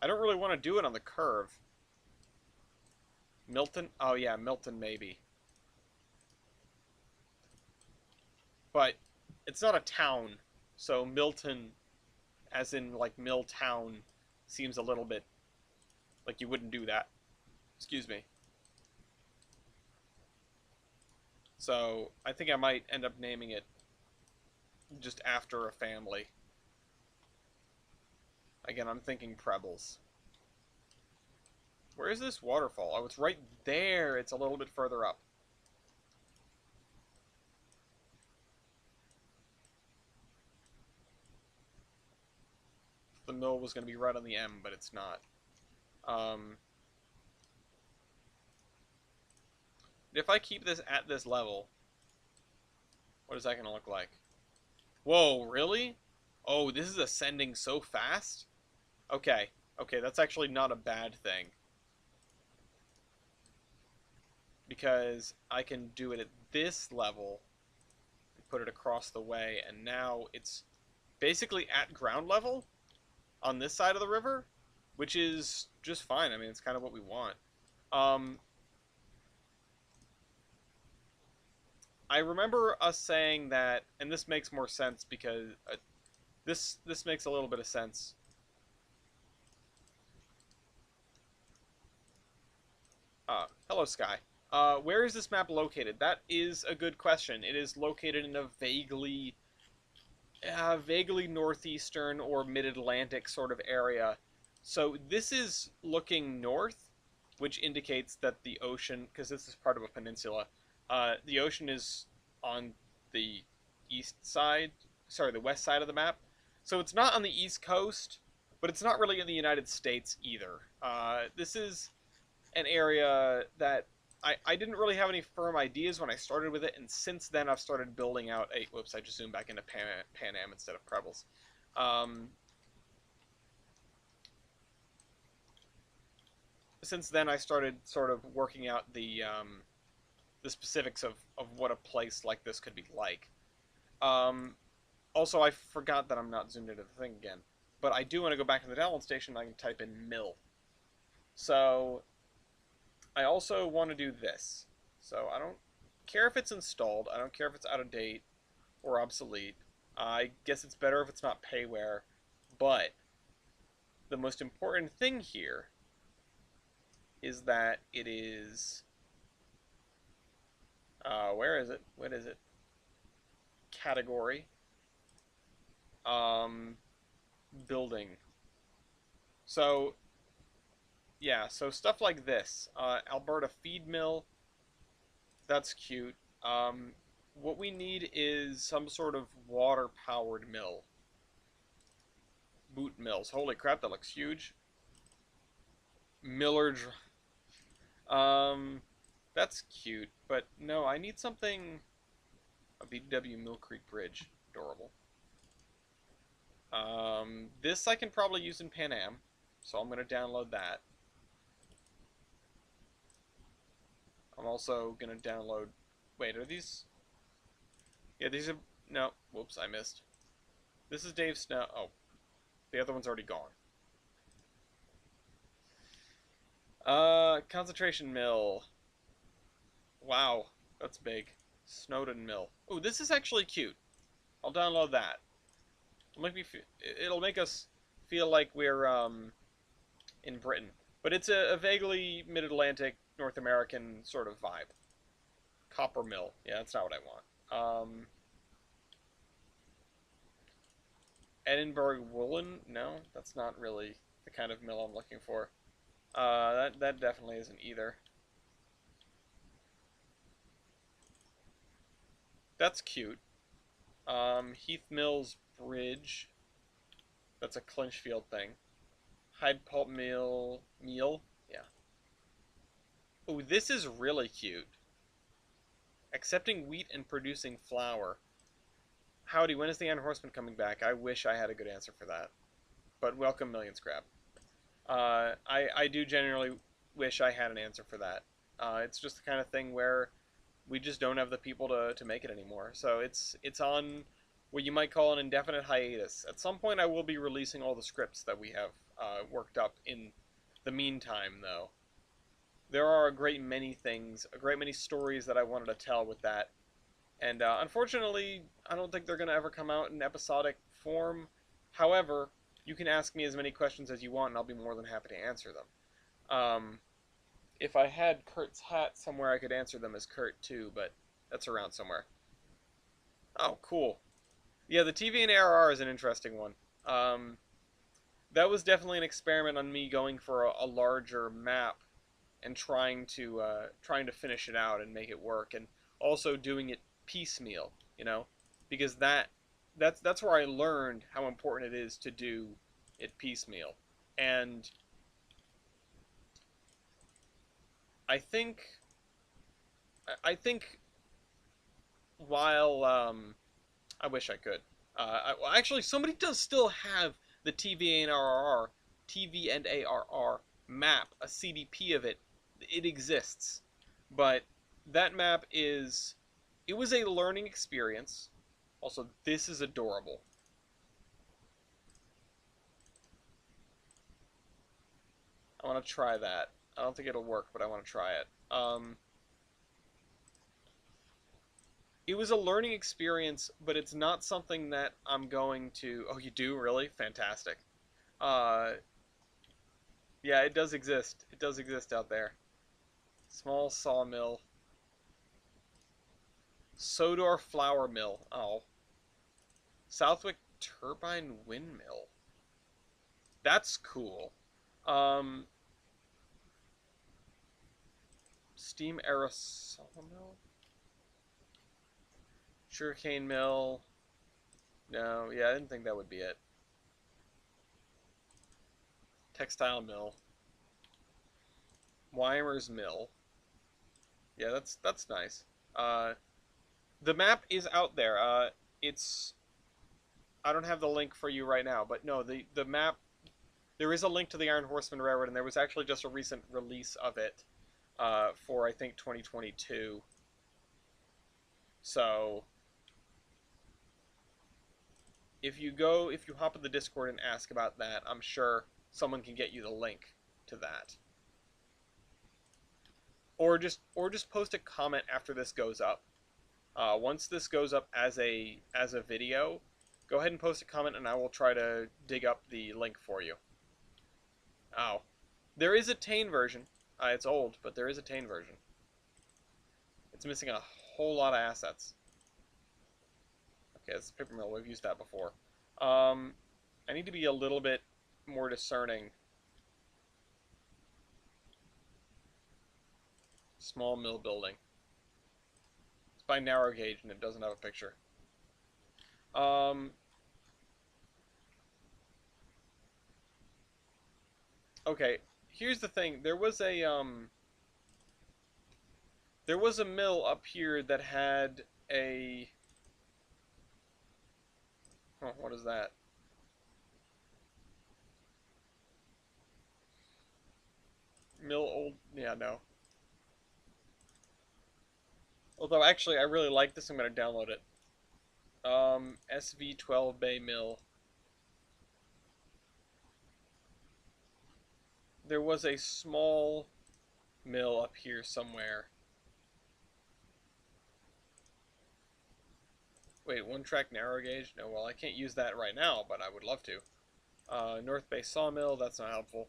I don't really want to do it on the curve. Milton? Oh yeah, Milton maybe. But it's not a town, so Milton, as in like Milltown, seems a little bit like you wouldn't do that. Excuse me. So I think I might end up naming it just after a family. Again, I'm thinking Prebbles. Where is this waterfall? Oh, it's right there. It's a little bit further up. The mill was going to be right on the M, but it's not. If I keep this at this level, what is that going to look like? Whoa, really? Oh, this is ascending so fast? Okay, okay, that's actually not a bad thing. Because I can do it at this level, put it across the way, and now it's basically at ground level on this side of the river, which is just fine. I mean, it's kind of what we want. I remember us saying that, and this makes more sense because this makes a little bit of sense. Hello, Sky. Where is this map located? That is a good question. It is located in a vaguely northeastern or mid-Atlantic sort of area. So this is looking north, which indicates that the ocean, because this is part of a peninsula, the ocean is on the the west side of the map. So it's not on the east coast, but it's not really in the United States either. This is an area that I didn't really have any firm ideas when I started with it, and since then I've started building out a... Whoops, I just zoomed back into Pan Am instead of Prebbles. Since then I started sort of working out the specifics of what a place like this could be like. Also, I forgot that I'm not zoomed into the thing again, but I do want to go back to the download station and I can type in mill. So I also want to do this. So I don't care if it's installed. I don't care if it's out of date or obsolete. I guess it's better if it's not payware. But the most important thing here is that it is... where is it? What is it? Category. Building. So... yeah, so stuff like this. Alberta feed mill. That's cute. What we need is some sort of water-powered mill. Boot mills. Holy crap, that looks huge. Miller... that's cute, but no, I need something... A BW Mill Creek Bridge. Adorable. This I can probably use in Pan Am, so I'm going to download that. I'm also going to download Wait, are these... Yeah, these are... No, whoops, I missed. This is Dave Snow. Oh, the other one's already gone. Concentration Mill. Wow, that's big. Snowden Mill. Oh, this is actually cute. I'll download that. It'll make us feel like we're in Britain, but it's a vaguely Mid-Atlantic, North American sort of vibe. Copper Mill. Yeah, that's not what I want. Edinburgh Woolen? No, that's not really the kind of mill I'm looking for. That definitely isn't either. That's cute. Heath Mills Bridge. That's a Clinchfield thing. Hyde Pulp Meal. Yeah. Oh, this is really cute. Accepting wheat and producing flour. Howdy, when is the Iron Horseman coming back? I wish I had a good answer for that. But welcome, Million Scrap. I do genuinely wish I had an answer for that. It's just the kind of thing where we just don't have the people to make it anymore. So it's on what you might call an indefinite hiatus. At some point I will be releasing all the scripts that we have worked up in the meantime, though. There are a great many things, a great many stories that I wanted to tell with that. And unfortunately, I don't think they're going to ever come out in episodic form. However, you can ask me as many questions as you want, and I'll be more than happy to answer them. If I had Kurt's hat somewhere, I could answer them as Kurt, too, but that's around somewhere. Oh, cool. Yeah, the TV and ARR is an interesting one. That was definitely an experiment on me going for a larger map and trying to finish it out and make it work, and also doing it piecemeal, you know, because that's where I learned how important it is to do it piecemeal. And I think while I wish I could. Well, actually, somebody does still have the TV and ARR map, a CDP of it. It exists, but that map it was a learning experience. Also, this is adorable. I want to try that. I don't think it'll work, but I want to try it. It was a learning experience, but it's not something that I'm going to... Oh, you do? Really? Fantastic. Uh, yeah, it does exist. It does exist out there. Small sawmill. Sodor flour mill. Oh. Southwick turbine windmill. That's cool. Um, steam aerosol mill? Sugarcane mill. No, yeah, I didn't think that would be it. Textile mill. Weimer's mill. Yeah, that's nice. The map is out there. It's... I don't have the link for you right now, but no, the map... There is a link to the Iron Horseman Railroad, and there was actually just a recent release of it for, I think, 2022. So... If you hop in the Discord and ask about that, I'm sure someone can get you the link to that. Or just post a comment after this goes up. Once this goes up as a video, go ahead and post a comment, and I will try to dig up the link for you. Oh, there is a Tane version. It's old, but there is a Tane version. It's missing a whole lot of assets. Okay, it's paper mill. We've used that before. I need to be a little bit more discerning. Small mill building. It's by narrow gauge and it doesn't have a picture. Okay, here's the thing. There was a mill up here that had a... Oh, what is that? Mill old... Yeah, no. Although, actually, I really like this. I'm going to download it. SV12 Bay Mill. There was a small mill up here somewhere. Wait, one track narrow gauge? No, well, I can't use that right now, but I would love to. North Bay Sawmill, that's not helpful.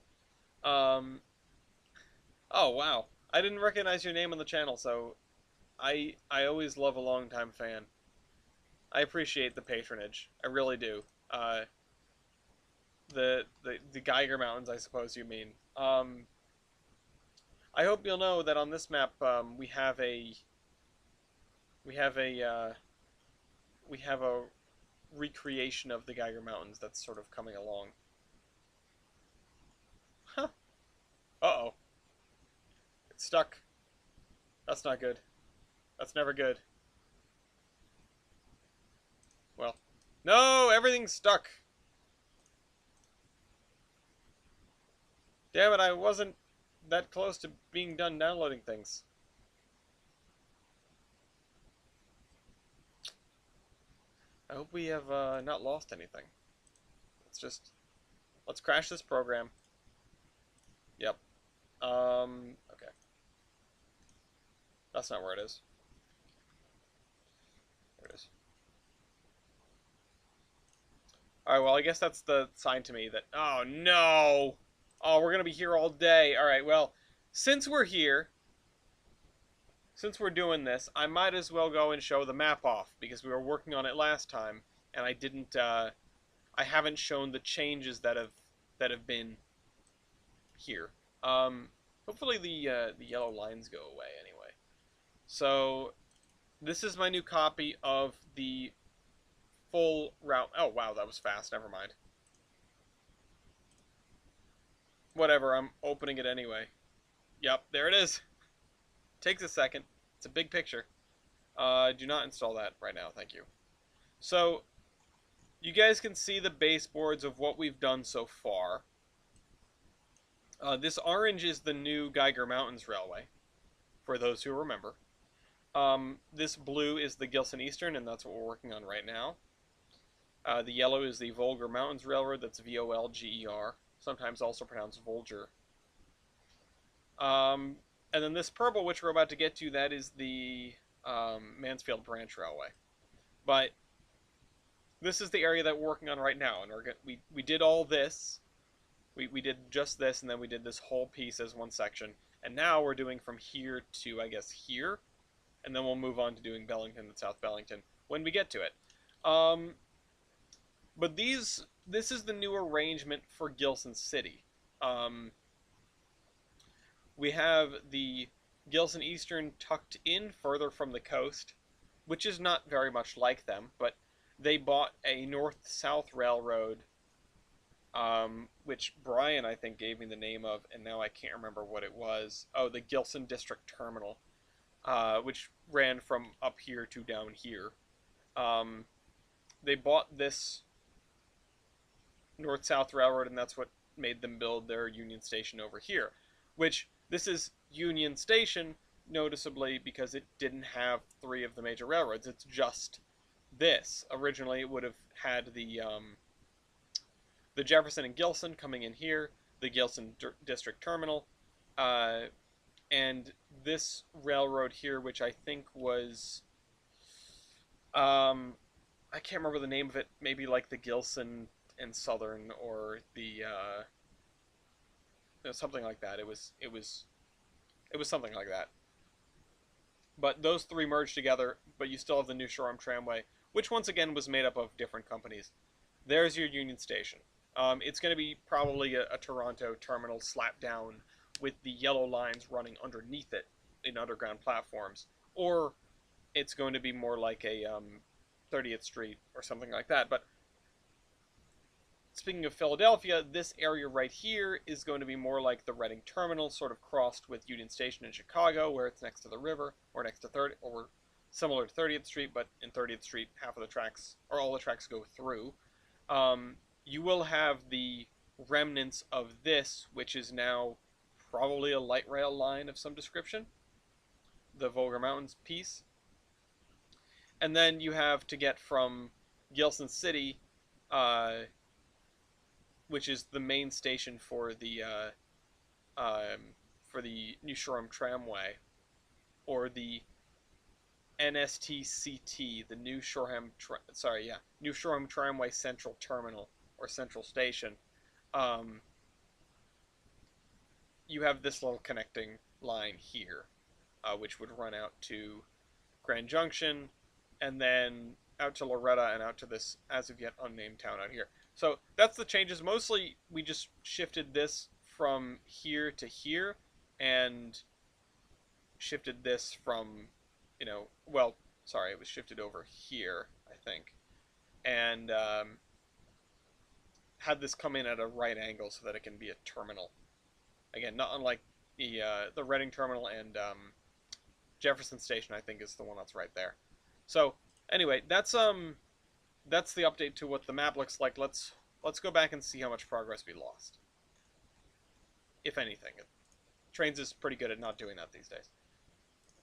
Oh, wow. I didn't recognize your name on the channel, so I always love a longtime fan. I appreciate the patronage. I really do. The Geiger Mountains, I suppose you mean. I hope you'll know that on this map, we have a we have a we have a recreation of the Geiger Mountains that's sort of coming along. Huh. Uh-oh. It's stuck. That's not good. That's never good. Well. No! Everything's stuck! Damn it, I wasn't that close to being done downloading things. I hope we have not lost anything. Let's crash this program. Yep. Okay. That's not where it is. There it is. Alright, well, I guess that's the sign to me that... Oh, no! Oh, we're gonna be here all day. Alright, well, since we're here, since we're doing this, I might as well go and show the map off, because we were working on it last time, and I haven't shown the changes that have been here. Hopefully the yellow lines go away anyway. So, this is my new copy of the full route. Oh, wow, that was fast. Never mind. Whatever, I'm opening it anyway. Yep, there it is. Takes a second. It's a big picture. Do not install that right now, thank you. So, you guys can see the baseboards of what we've done so far. This orange is the new Geiger Mountains Railway, for those who remember. This blue is the Gilson Eastern, and that's what we're working on right now. The yellow is the Volger Mountains Railroad, that's Volger, sometimes also pronounced Volger. And then this purple, which we're about to get to, that is the Mansfield Branch Railway. But this is the area that we're working on right now, and we did all this. We did just this, and then we did this whole piece as one section. And now we're doing from here to, I guess, here. And then we'll move on to doing Bellington and South Bellington when we get to it. But this is the new arrangement for Gilson City. We have the Gilson Eastern tucked in further from the coast, which is not very much like them, but they bought a north-south railroad, which Brian, I think, gave me the name of, and now I can't remember what it was. Oh, the Gilson District Terminal, which ran from up here to down here. They bought this north-south railroad, and that's what made them build their Union Station over here, which this is Union Station, noticeably, because it didn't have three of the major railroads. It's just this. Originally, it would have had the Jefferson and Gilson coming in here, the Gilson District Terminal, and this railroad here, which I think was, I can't remember the name of it, maybe like the Gilson and Southern, or the, something like that. It was something like that. But those three merged together, but you still have the New Shoreham Tramway, which once again was made up of different companies. There's your Union Station. It's going to be probably a Toronto terminal slapped down with the yellow lines running underneath it in underground platforms. Or it's going to be more like a 30th Street or something like that. But speaking of Philadelphia, this area right here is going to be more like the Reading Terminal, sort of crossed with Union Station in Chicago, where it's next to the river, or next to or similar to 30th Street, but in 30th Street, half of the tracks, or all the tracks go through. You will have the remnants of this, which is now probably a light rail line of some description, the Volga Mountains piece. And then you have to get from Gilson City, which is the main station for the New Shoreham Tramway, or the NSTCT, the New Shoreham Tramway Central Terminal or Central Station. Um, you have this little connecting line here, which would run out to Grand Junction, and then out to Loretta, and out to this as of yet unnamed town out here. So that's the changes. Mostly we just shifted this from here to here, and shifted this from, well, sorry, it was shifted over here, I think, and had this come in at a right angle so that it can be a terminal. Again, not unlike the Reading terminal, and Jefferson Station, I think, is the one that's right there. So anyway, that's the update to what the map looks like. Let's go back and see how much progress we lost, if anything. Trainz is pretty good at not doing that these days.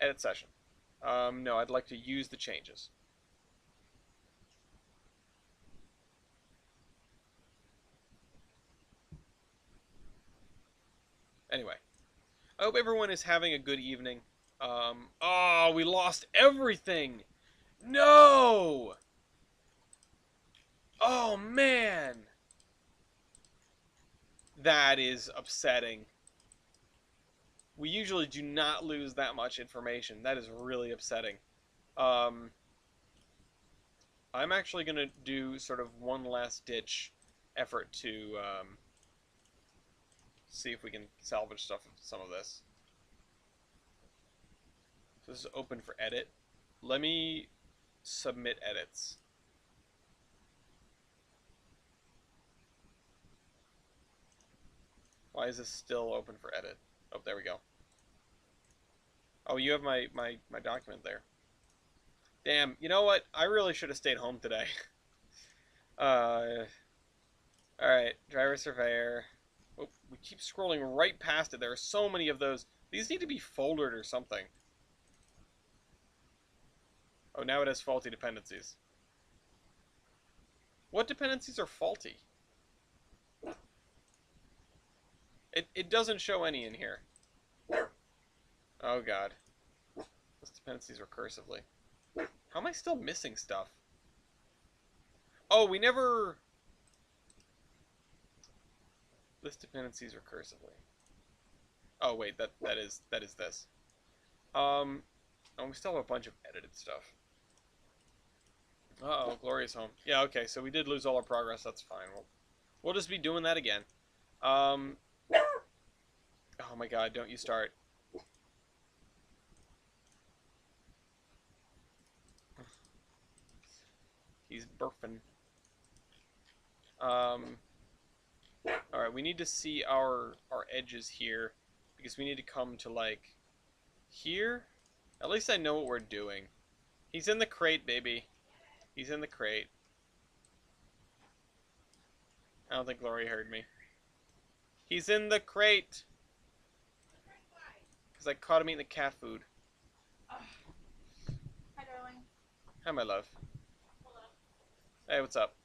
Edit session. No, I'd like to use the changes. Anyway, I hope everyone is having a good evening. Oh, we lost everything! No! Oh, man! That is upsetting. We usually do not lose that much information. That is really upsetting. I'm actually going to do sort of one last ditch effort to see if we can salvage some of this. So this is open for edit. Let me submit edits. Why is this still open for edit? Oh, there we go. Oh, you have my document there. Damn, you know what? I really should have stayed home today. Alright, driver surveyor. Oh, we keep scrolling right past it. There are so many of those. These need to be foldered or something. Oh, now it has faulty dependencies. What dependencies are faulty? It doesn't show any in here. Oh god. Those dependencies recursively. How am I still missing stuff? Oh, we never... List dependencies recursively. Oh wait, that is this. Oh, we still have a bunch of edited stuff. Uh-oh, Gloria's home. Yeah, okay, so we did lose all our progress, that's fine. We'll just be doing that again. Oh my god, don't you start. He's burping. Alright, we need to see our edges here, because we need to come to, like, here? At least I know what we're doing. He's in the crate, baby. He's in the crate. I don't think Gloria heard me. He's in the crate! Because I caught him eating the cat food. Hi, darling. Hi, my love. Hello. Hey, what's up?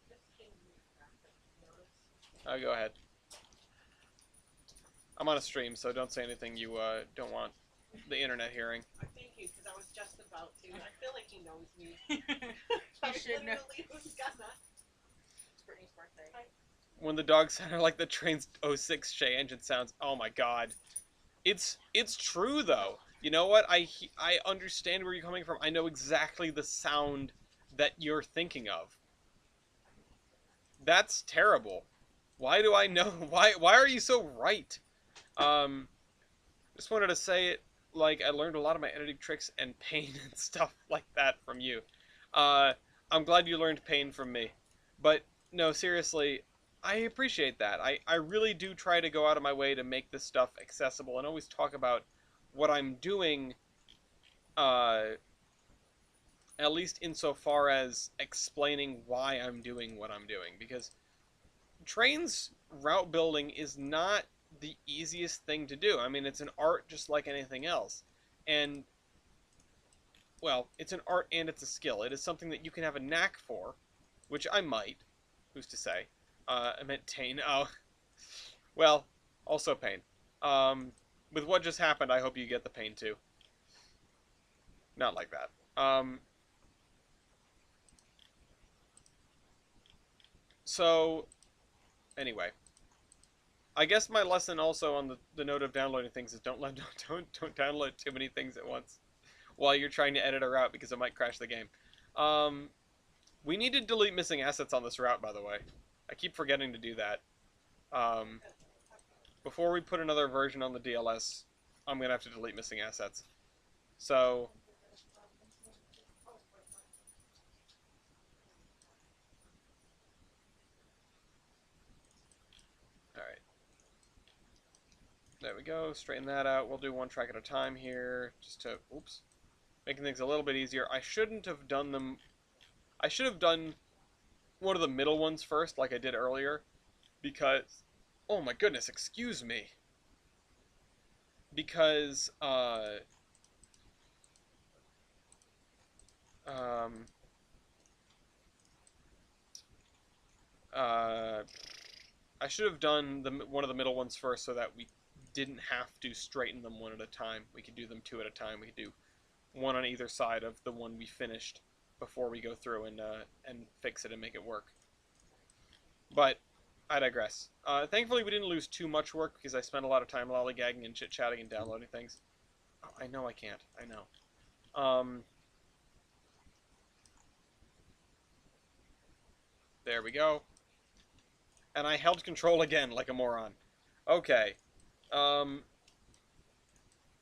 Just came to notice. Oh, go ahead. I'm on a stream, so don't say anything you don't want the internet hearing. Thank you, because I was just about to. I feel like he knows me. You should know. Who's gonna? It's Brittany's birthday. Hi. When the dogs sound like the Trainz 06 Shay engine sounds, oh my god. It's true though. You know what? I understand where you're coming from. I know exactly the sound that you're thinking of. That's terrible. Why do I know? Why are you so right? Just wanted to say it like I learned a lot of my editing tricks and pain and stuff like that from you. I'm glad you learned pain from me. But no, seriously, I appreciate that. I really do try to go out of my way to make this stuff accessible and always talk about what I'm doing, at least insofar as explaining why I'm doing what I'm doing. Because Trainz route building is not the easiest thing to do. I mean, it's an art just like anything else. And well, it's an art and it's a skill. It is something that you can have a knack for, which I might. Who's to say? I meant Tane. Oh, well, also pain. With what just happened, I hope you get the pain too. Not like that. So, anyway. I guess my lesson also on the note of downloading things is don't download too many things at once while you're trying to edit a route because it might crash the game. We need to delete missing assets on this route, by the way. I keep forgetting to do that. Before we put another version on the DLS, I'm going to have to delete missing assets. So, alright. There we go, straighten that out. We'll do one track at a time here, just to, oops, making things a little bit easier. I shouldn't have done them, I should have done one of the middle ones first, like I did earlier, because, oh my goodness, excuse me. Because, I should have done one of the middle ones first so that we didn't have to straighten them one at a time. We could do them two at a time. We could do one on either side of the one we finished before we go through and fix it and make it work. But I digress. Thankfully, we didn't lose too much work because I spent a lot of time lollygagging and chit-chatting and downloading things. Oh, I know I can't. I know. There we go. And I held control again like a moron. Okay.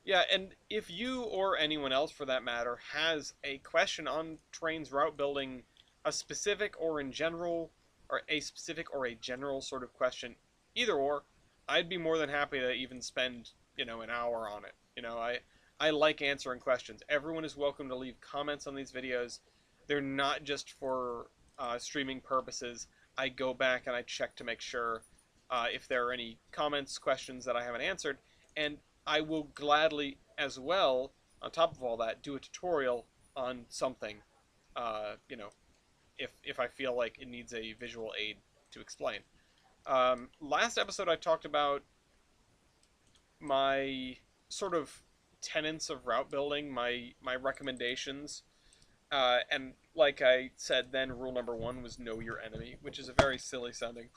Yeah, and if you or anyone else for that matter has a question on Trainz route building, a specific or in general, or a specific or a general sort of question, either or, I'd be more than happy to even spend, an hour on it. I like answering questions. Everyone is welcome to leave comments on these videos. They're not just for streaming purposes. I go back and I check to make sure if there are any comments, questions that I haven't answered, and I will gladly, as well, on top of all that, do a tutorial on something, if I feel like it needs a visual aid to explain. Last episode I talked about my sort of tenets of route building, my recommendations, and like I said then, rule number 1 was know your enemy, which is a very silly sounding.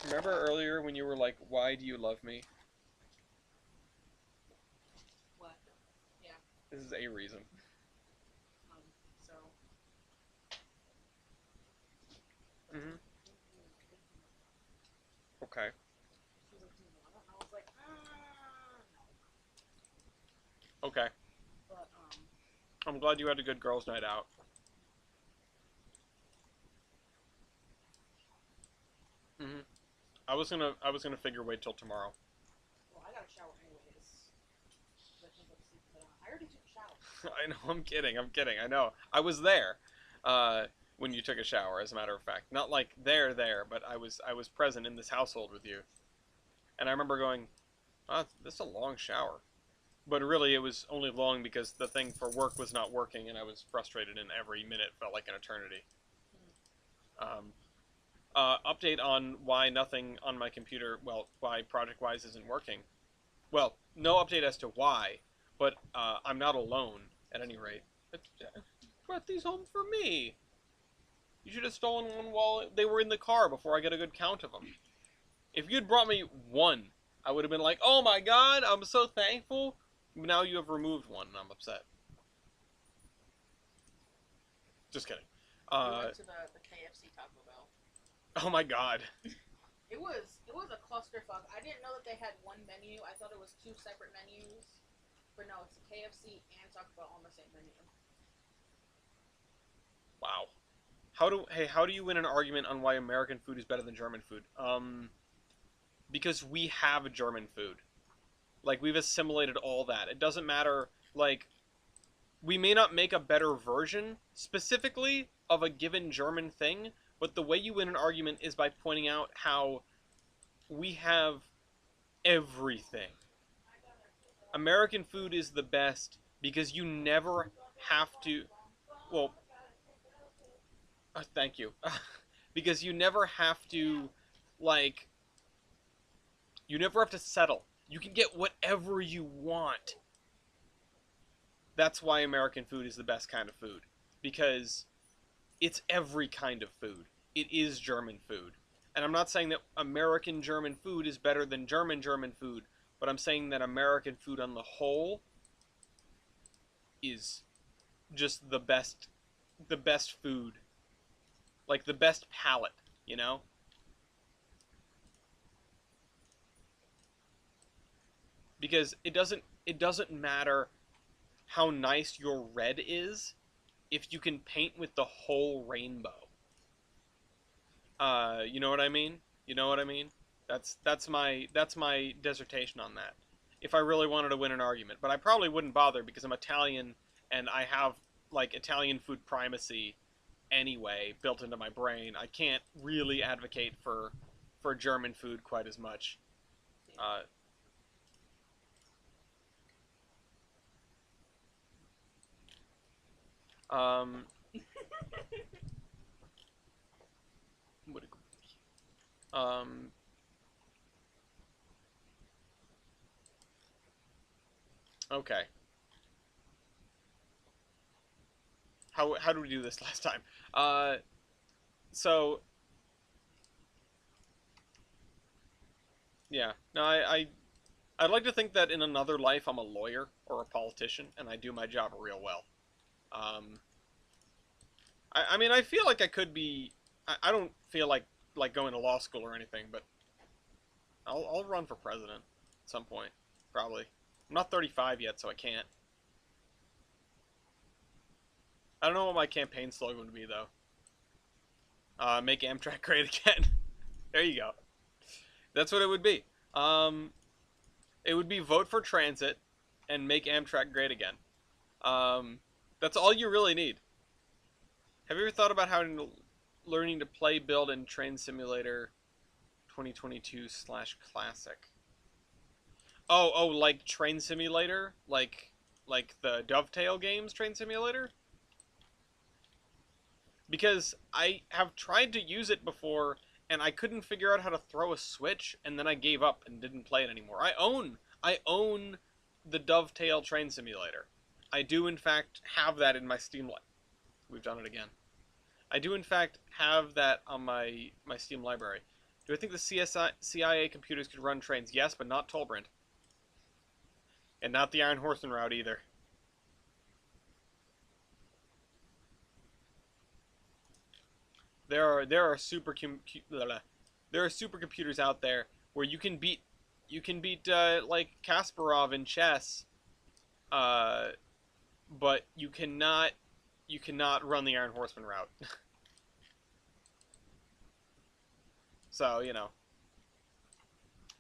Remember earlier when you were like, why do you love me? What? Yeah. This is a reason. So. Mm-hmm. Okay. I was like, Okay. But, I'm glad you had a good girls' night out. Mm-hmm. I was gonna figure wait till tomorrow. well, I got a shower anyways. I already took a shower. I know, I'm kidding, I know. I was there, when you took a shower, as a matter of fact. Not like there, but I was present in this household with you. And I remember going, oh, this is a long shower. But really, it was only long because the thing for work was not working, and I was frustrated, and every minute felt like an eternity. Update on why nothing on my computer, well, why ProjectWise isn't working. Well, no update as to why, but I'm not alone, at any rate. Brought these home for me. You should have stolen one while they were in the car before I get a good count of them. If you'd brought me one, I would have been like, oh my god, I'm so thankful. Now you have removed one, and I'm upset. Just kidding. We went to the KFC Taco Bell. Oh my god. It was a clusterfuck. I didn't know that they had one menu. I thought it was 2 separate menus. But no, it's a KFC and Taco Bell on the same menu. Wow. How do you win an argument on why American food is better than German food? Because we have German food. Like, we've assimilated all that. It doesn't matter, like, we may not make a better version, specifically, of a given German thing, but the way you win an argument is by pointing out how we have everything. American food is the best because you never have to. Well, thank you. Because you never have to, like, you never have to settle. You can get whatever you want. That's why American food is the best kind of food. Because it's every kind of food. It is German food. And I'm not saying that American German food is better than German German food, but I'm saying that American food on the whole is just the best food. Like the best palate, you know? Because it doesn't matter how nice your red is if you can paint with the whole rainbow. You know what I mean? You know what I mean? That's my dissertation on that. If I really wanted to win an argument, but I probably wouldn't bother because I'm Italian and I have like Italian food primacy anyway built into my brain. I can't really advocate for German food quite as much. Uh, um, um, okay. How did we do this last time? So yeah, no, I'd like to think that in another life I'm a lawyer or a politician and I do my job real well. Um, I mean, I feel like I could be. I don't feel like going to law school or anything, but I'll run for president at some point, probably. I'm not 35 yet, so I can't. I don't know what my campaign slogan would be though. Make Amtrak great again. There you go. That's what it would be. Um, it would be vote for transit and make Amtrak great again. Um, that's all you really need. Have you ever thought about learning to play, build, and train simulator 2022/classic? Oh, like Train Simulator, like the Dovetail games Train Simulator. Because I have tried to use it before and I couldn't figure out how to throw a switch, and then I gave up and didn't play it anymore. I own the Dovetail Train Simulator. I do in fact have that in my Steam library. We've done it again. I do in fact have that on my Steam library. Do I think the CIA computers could run trains? Yes, but not Tolbrand. And not the Iron Horseman route either. There are supercomputers out there where you can beat like Kasparov in chess, uh, but you cannot run the Iron Horseman route. So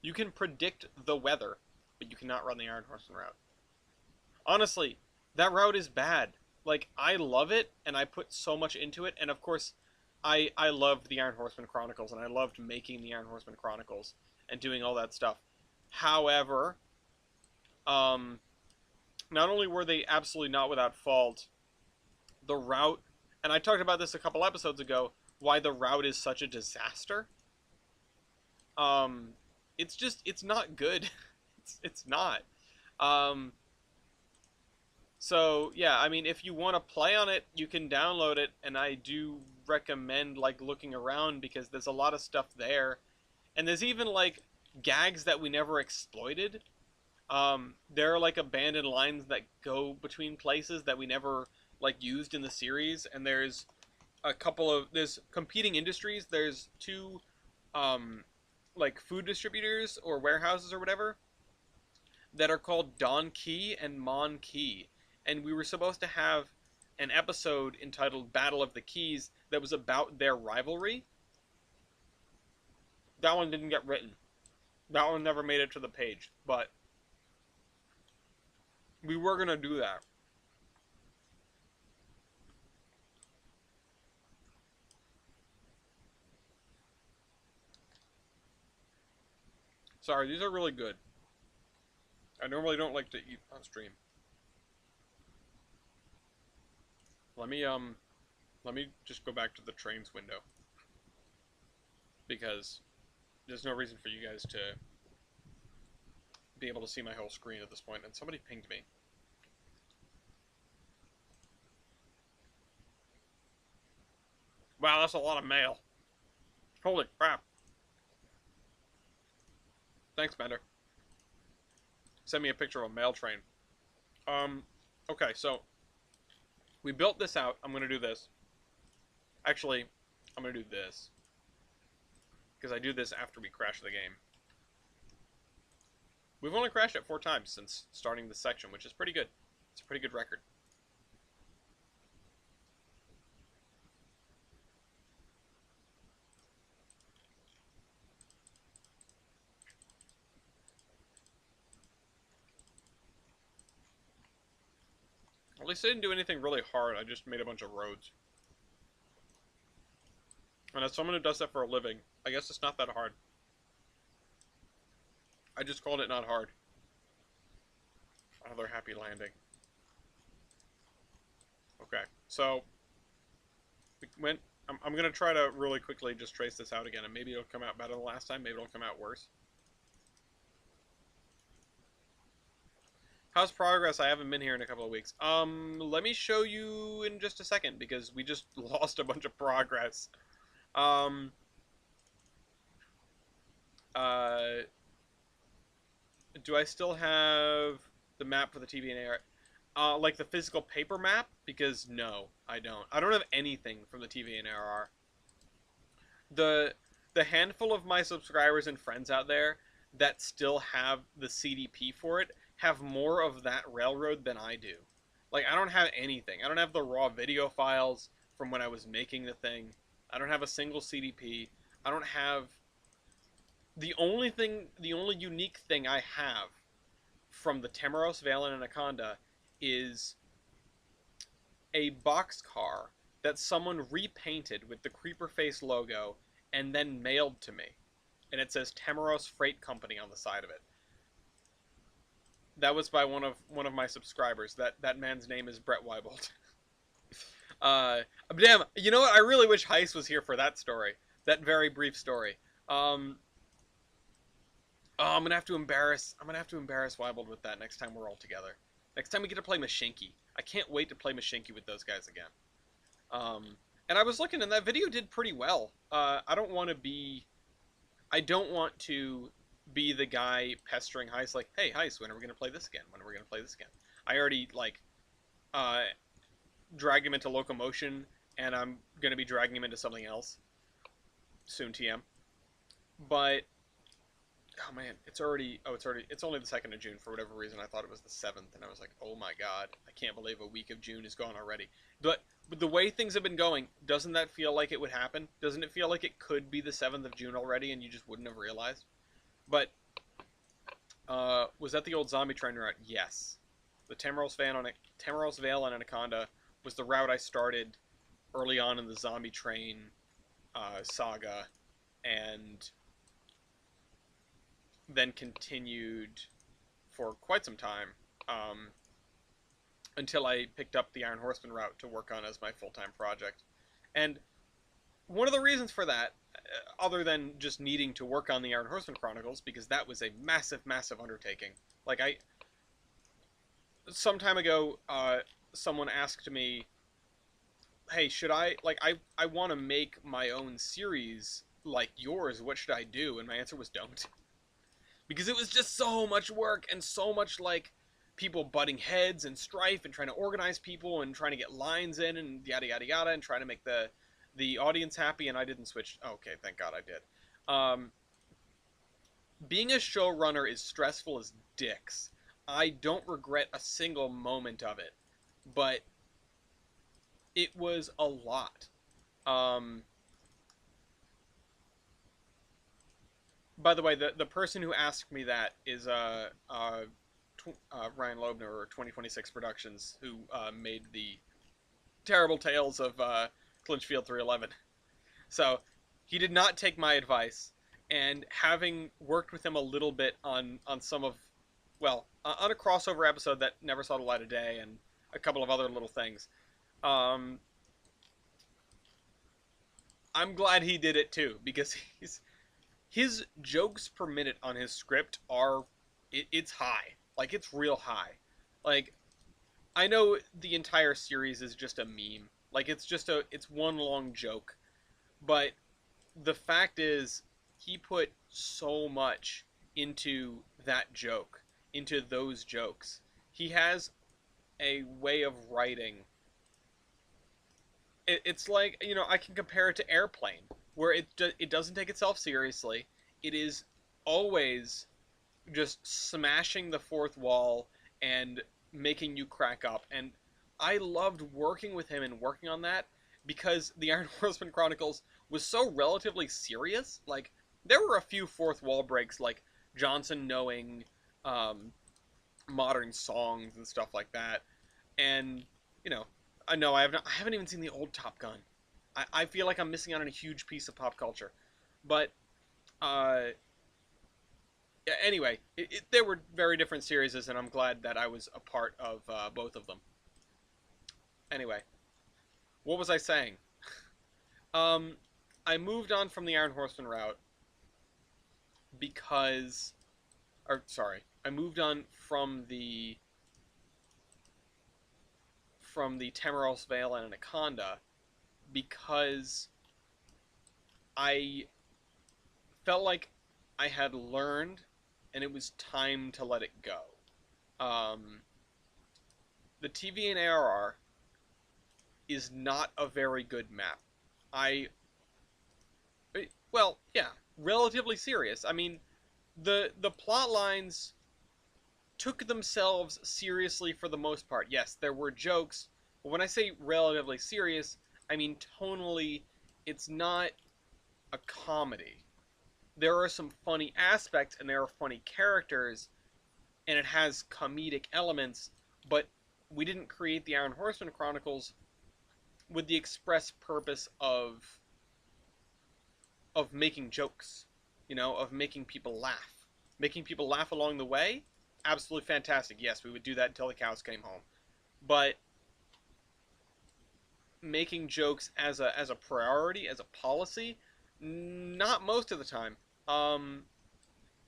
you can predict the weather, but you cannot run the Iron Horseman route. Honestly, that route is bad. Like, I love it, and I put so much into it, and of course, I loved the Iron Horseman Chronicles, and I loved making the Iron Horseman Chronicles and doing all that stuff. However, um, not only were they absolutely not without fault, the route, and I talked about this a couple episodes ago, why the route is such a disaster. Um, it's not good. It's not. Um, So yeah, I mean, if you want to play on it, you can download it, and I do recommend like looking around because there's a lot of stuff there, and there's even like gags that we never exploited. There are like abandoned lines that go between places that we never like used in the series, and there's competing industries. There's two, um, like food distributors or warehouses or whatever that are called Don Key and Mon Key. And we were supposed to have an episode entitled Battle of the Keys that was about their rivalry. That one didn't get written. That one never made it to the page. But we were going to do that. Sorry, these are really good. I normally don't like to eat on stream. Let me just go back to the Trainz window. Because there's no reason for you guys to be able to see my whole screen at this point, and somebody pinged me. Wow, that's a lot of mail. Holy crap. Thanks, Bender. Send me a picture of a mail train. Okay, so we built this out. I'm going to do this. Actually, I'm going to do this. Because I do this after we crash the game. We've only crashed it 4 times since starting this section, which is pretty good. It's a pretty good record. At least I didn't do anything really hard. I just made a bunch of roads. And as someone who does that for a living, I guess it's not that hard. I just called it not hard. Another happy landing. Okay, so we went. I'm gonna try to really quickly just trace this out again, and maybe it'll come out better than last time. Maybe it'll come out worse. How's progress? I haven't been here in a couple of weeks. Let me show you in just a second, because we just lost a bunch of progress. Do I still have the map for the TV and AR? Like the physical paper map? Because no, I don't. I don't have anything from the TV and AR. The handful of my subscribers and friends out there that still have the CDP for it have more of that railroad than I do. Like, I don't have anything. I don't have the raw video files from when I was making the thing. I don't have a single CDP. I don't have... The only unique thing I have from the Tamaros, Vale, and Anaconda is a boxcar that someone repainted with the Creeper Face logo and then mailed to me. And it says Tamaros Freight Company on the side of it. That was by one of my subscribers. That man's name is Brett Weibold. Damn, you know what? I really wish Heath was here for that story. That very brief story. Oh, I'm gonna have to embarrass Weibold with that next time we're all together. Next time we get to play Mashinki. I can't wait to play Mashinki with those guys again. And I was looking, and that video did pretty well. I don't want to be the guy pestering Heist like, hey Heist, when are we gonna play this again? When are we gonna play this again? I already dragged him into Locomotion, and I'm gonna be dragging him into something else soon. TM. But oh man, it's only the 2nd of June for whatever reason. I thought it was the 7th, and I was like, oh my god, I can't believe a week of June is gone already. But the way things have been going, doesn't that feel like it would happen? Doesn't it feel like it could be the 7th of June already, and you just wouldn't have realized? But was that the old zombie train route? Yes. The Tamaros Vale and Anaconda was the route I started early on in the zombie train saga, and then continued for quite some time until I picked up the Iron Horseman route to work on as my full-time project. And one of the reasons for that, other than just needing to work on the Iron Horseman Chronicles, because that was a massive, massive undertaking. Like, some time ago, someone asked me, hey, should I want to make my own series like yours, what should I do? And my answer was don't. Because it was just so much work, and so much, like, people butting heads, and strife, and trying to organize people, and trying to get lines in, and yada yada yada, and trying to make the audience happy, and I didn't switch. Okay, thank God I did. Being a showrunner is stressful as dicks. I don't regret a single moment of it, but it was a lot. By the way, the person who asked me that is Ryan Loebner, or 2026 Productions, who made the terrible tales of Clinchfield 311. So he did not take my advice, and having worked with him a little bit on some of, well, on a crossover episode that never saw the light of day, and a couple of other little things. Um, I'm glad he did it too, because his jokes per minute on his script are it's high, like it's real high. Like, I know the entire series is just a meme, like it's one long joke, but the fact is he put so much into that joke, into those jokes. He has a way of writing. It's like, I can compare it to Airplane, where it doesn't take itself seriously. It is always just smashing the fourth wall and making you crack up. And I loved working with him and working on that, because the Iron Horseman Chronicles was so relatively serious. Like, there were a few fourth wall breaks, like Johnson knowing um, modern songs and stuff like that. And, you know, I know I haven't even seen the old Top Gun. I feel like I'm missing out on a huge piece of pop culture. But, yeah, anyway, there were very different series, and I'm glad that I was a part of both of them. Anyway, what was I saying? Um, I moved on from the Iron Horseman route because, or sorry, I moved on from the Temeros Vale and Anaconda because I felt like I had learned, and it was time to let it go. Um, the TV and ARR is not a very good map. I well, yeah, relatively serious. I mean, the plot lines took themselves seriously for the most part. Yes, there were jokes, but when I say relatively serious, I mean tonally, it's not a comedy. There are some funny aspects, and there are funny characters, and it has comedic elements, but we didn't create the Iron Horseman Chronicles with the express purpose of making jokes, of making people laugh. Making people laugh along the way, absolutely fantastic. Yes, we would do that until the cows came home. But making jokes as a priority, as a policy, not most of the time. I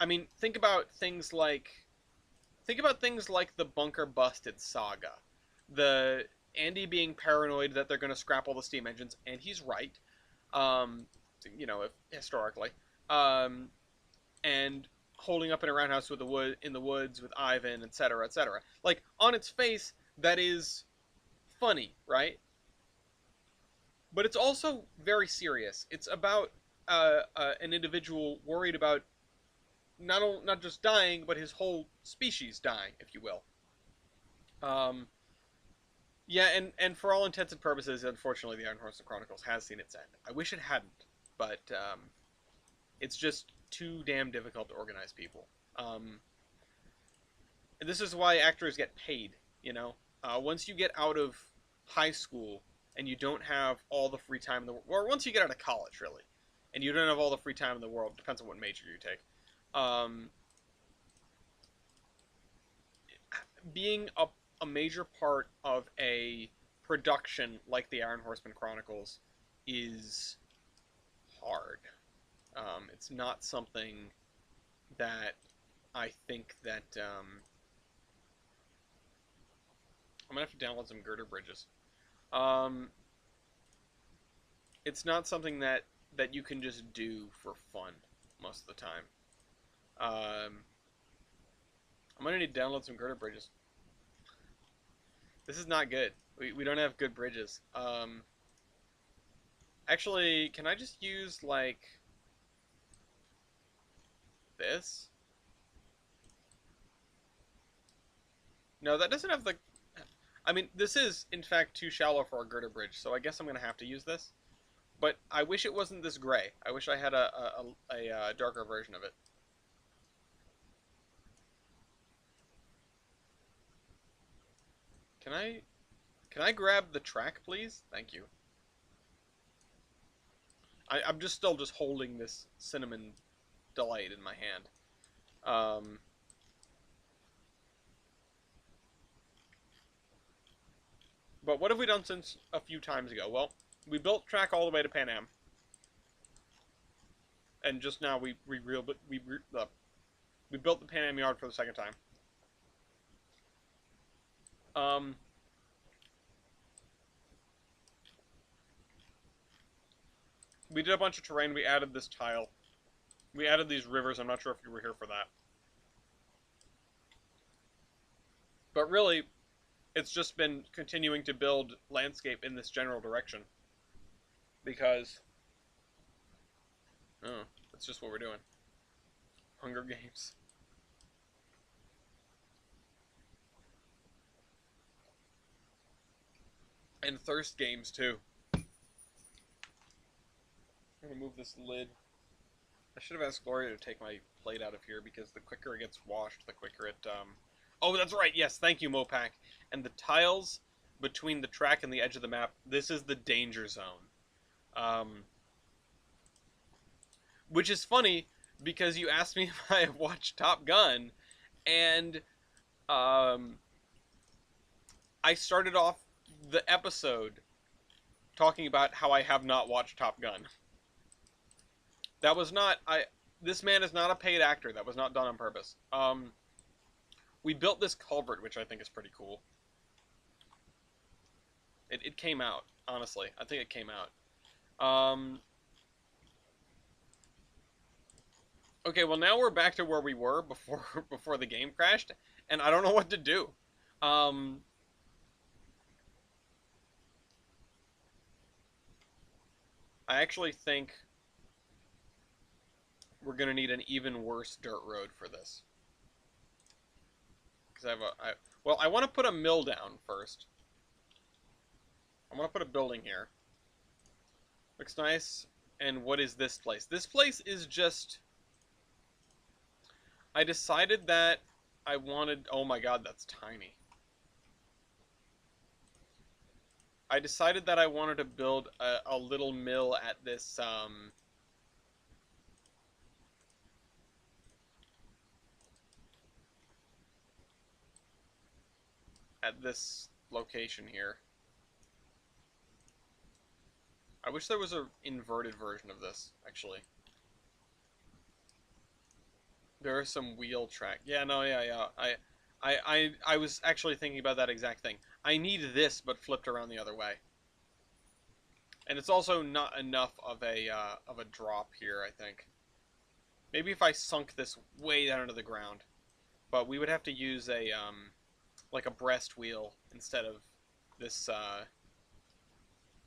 mean, think about things like the Bunker Busted saga, the Andy being paranoid that they're going to scrap all the steam engines, and he's right. Um, historically, um, and holding up in a roundhouse in the woods with Ivan, etc., etc. Like, on its face, that is funny, right? But it's also very serious. It's about an individual worried about not just dying, but his whole species dying, if you will. Um, yeah, and for all intents and purposes, unfortunately, the Iron Horse Chronicles has seen its end. I wish it hadn't, but it's just too damn difficult to organize people. And this is why actors get paid. Once you get out of high school and you don't have all the free time in the world, or once you get out of college, really, and you don't have all the free time in the world, depends on what major you take. Um, being a major part of a production like the Iron Horseman Chronicles is hard. It's not something that I think that I'm gonna have to download some girder bridges. Um, it's not something that you can just do for fun most of the time. Um, I'm gonna need to download some girder bridges. This is not good. We don't have good bridges. Actually, can I just use, like, this? No, that doesn't have the... I mean, this is, in fact, too shallow for a girder bridge, so I guess I'm going to have to use this. But I wish it wasn't this gray. I wish I had a darker version of it. Can I grab the track, please? Thank you. I'm just still holding this cinnamon delight in my hand. But what have we done since a few times ago? Well, we built track all the way to Pan Am. And just now we built the Pan Am yard for the second time. We did a bunch of terrain. We added this tile. We added these rivers. I'm not sure if you were here for that. But really, it's just been continuing to build landscape in this general direction. Because, oh, that's just what we're doing. Hunger Games. And Thirst Games, too. I'm gonna move this lid. I should have asked Gloria to take my plate out of here, because the quicker it gets washed, the quicker it, Oh, that's right, yes, thank you, Mopac. And the tiles between the track and the edge of the map, this is the danger zone. Which is funny, because you asked me if I have watched Top Gun, and, I started off the episode talking about how I have not watched Top Gun. That was not, this man is not a paid actor. That was not done on purpose. We built this culvert, which I think is pretty cool. It came out, honestly. I think it came out. Okay, well now we're back to where we were before the game crashed, and I don't know what to do. I actually think we're gonna need an even worse dirt road for this. Because I want to put a mill down first. I want to put a building here. Looks nice. And what is this place? This place is just... I decided that I wanted... Oh my god, that's tiny. I decided that I wanted to build a little mill at this, at this location here. I wish there was an inverted version of this, actually. There are some wheel track. Yeah, no, yeah. I was actually thinking about that exact thing. I need this, but flipped around the other way. And it's also not enough of a drop here, I think. Maybe if I sunk this way down into the ground. But we would have to use a, like a breast wheel instead of this,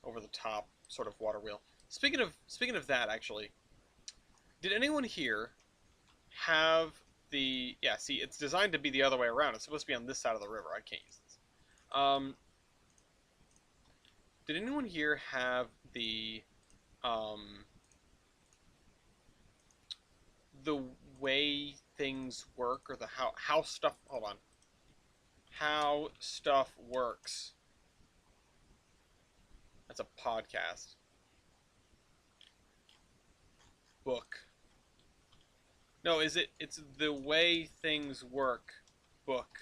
over the top sort of water wheel. Speaking of that, actually, did anyone here have the... Yeah, see, it's designed to be the other way around. It's supposed to be on this side of the river. I can't use this. Did anyone here have the way things work, or the how stuff... Hold on. How stuff works. That's a podcast. Book. No, is it? It's the way things work. Book.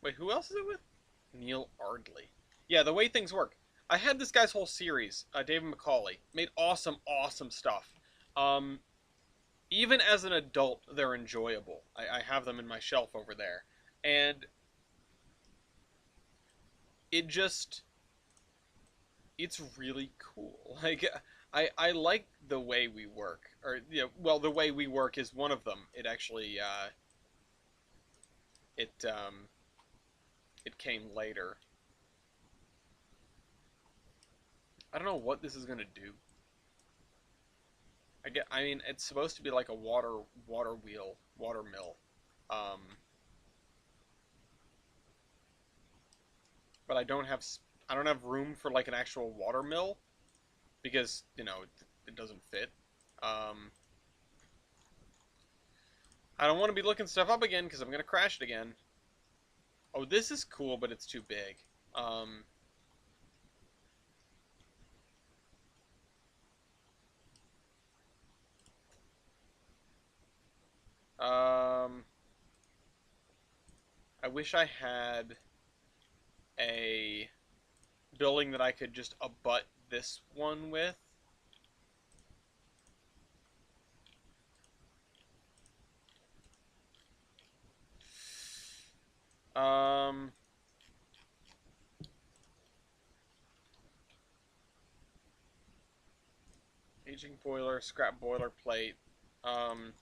Wait, who else is it with? Neil Ardley. Yeah, the way things work. I had this guy's whole series, David McCauley. Made awesome stuff. Even as an adult, they're enjoyable. I have them in my shelf over there. And it's really cool. Like, I like the way we work. Or, you know, well, the way we work is one of them. It actually, it came later. I don't know what this is gonna do. I mean, it's supposed to be like a water mill. But I don't have room for like an actual water mill because, you know, it doesn't fit. I don't want to be looking stuff up again because I'm gonna crash it again. Oh, this is cool, but it's too big. I wish I had a building that I could just abut this one with. Um, aging boiler, scrap boilerplate. Um,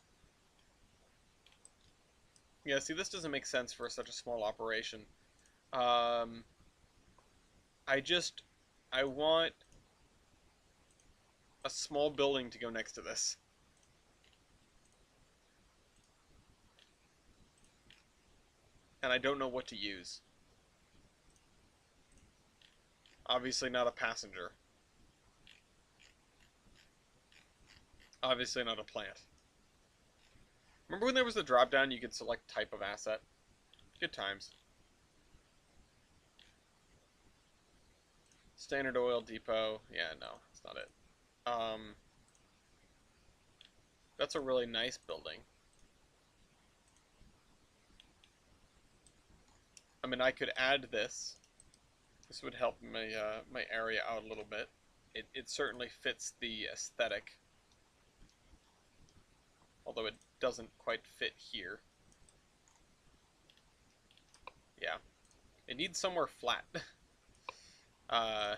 yeah, see, this doesn't make sense for such a small operation. Um, I want a small building to go next to this. And I don't know what to use. Obviously not a passenger. Obviously not a plant. Remember when there was the drop down, you could select type of asset? Good times. Standard oil depot. Yeah, no, that's not it. That's a really nice building. I mean, I could add this. This would help my my area out a little bit. It certainly fits the aesthetic, although it doesn't quite fit here. Yeah, it needs somewhere flat. uh,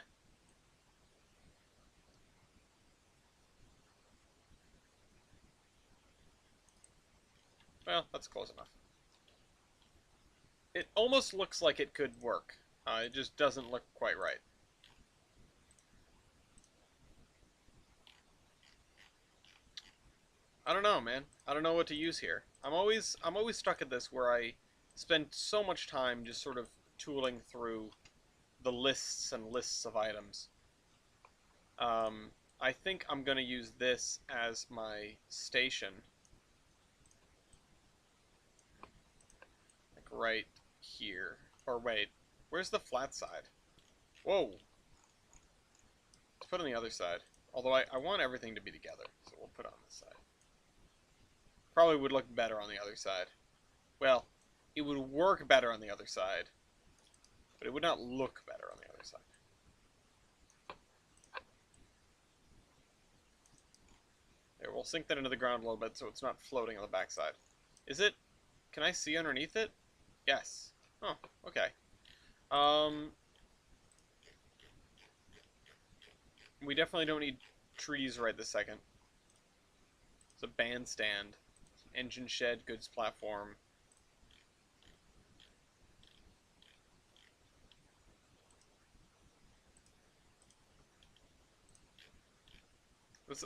well, that's close enough. It almost looks like it could work. It just doesn't look quite right. I don't know, man. I don't know what to use here. I'm always stuck at this where I spend so much time just sort of tooling through the lists and lists of items. I think I'm gonna use this as my station. Like right here. Or wait, where's the flat side? Whoa! Let's put it on the other side. Although I want everything to be together, so we'll put it on this side. Probably would look better on the other side. Well, it would work better on the other side, but it would not look better on the other side. There, we'll sink that into the ground a little bit so it's not floating on the backside. Is it? Can I see underneath it? Yes. Oh, okay. We definitely don't need trees right this second. It's a bandstand. Engine shed, goods platform.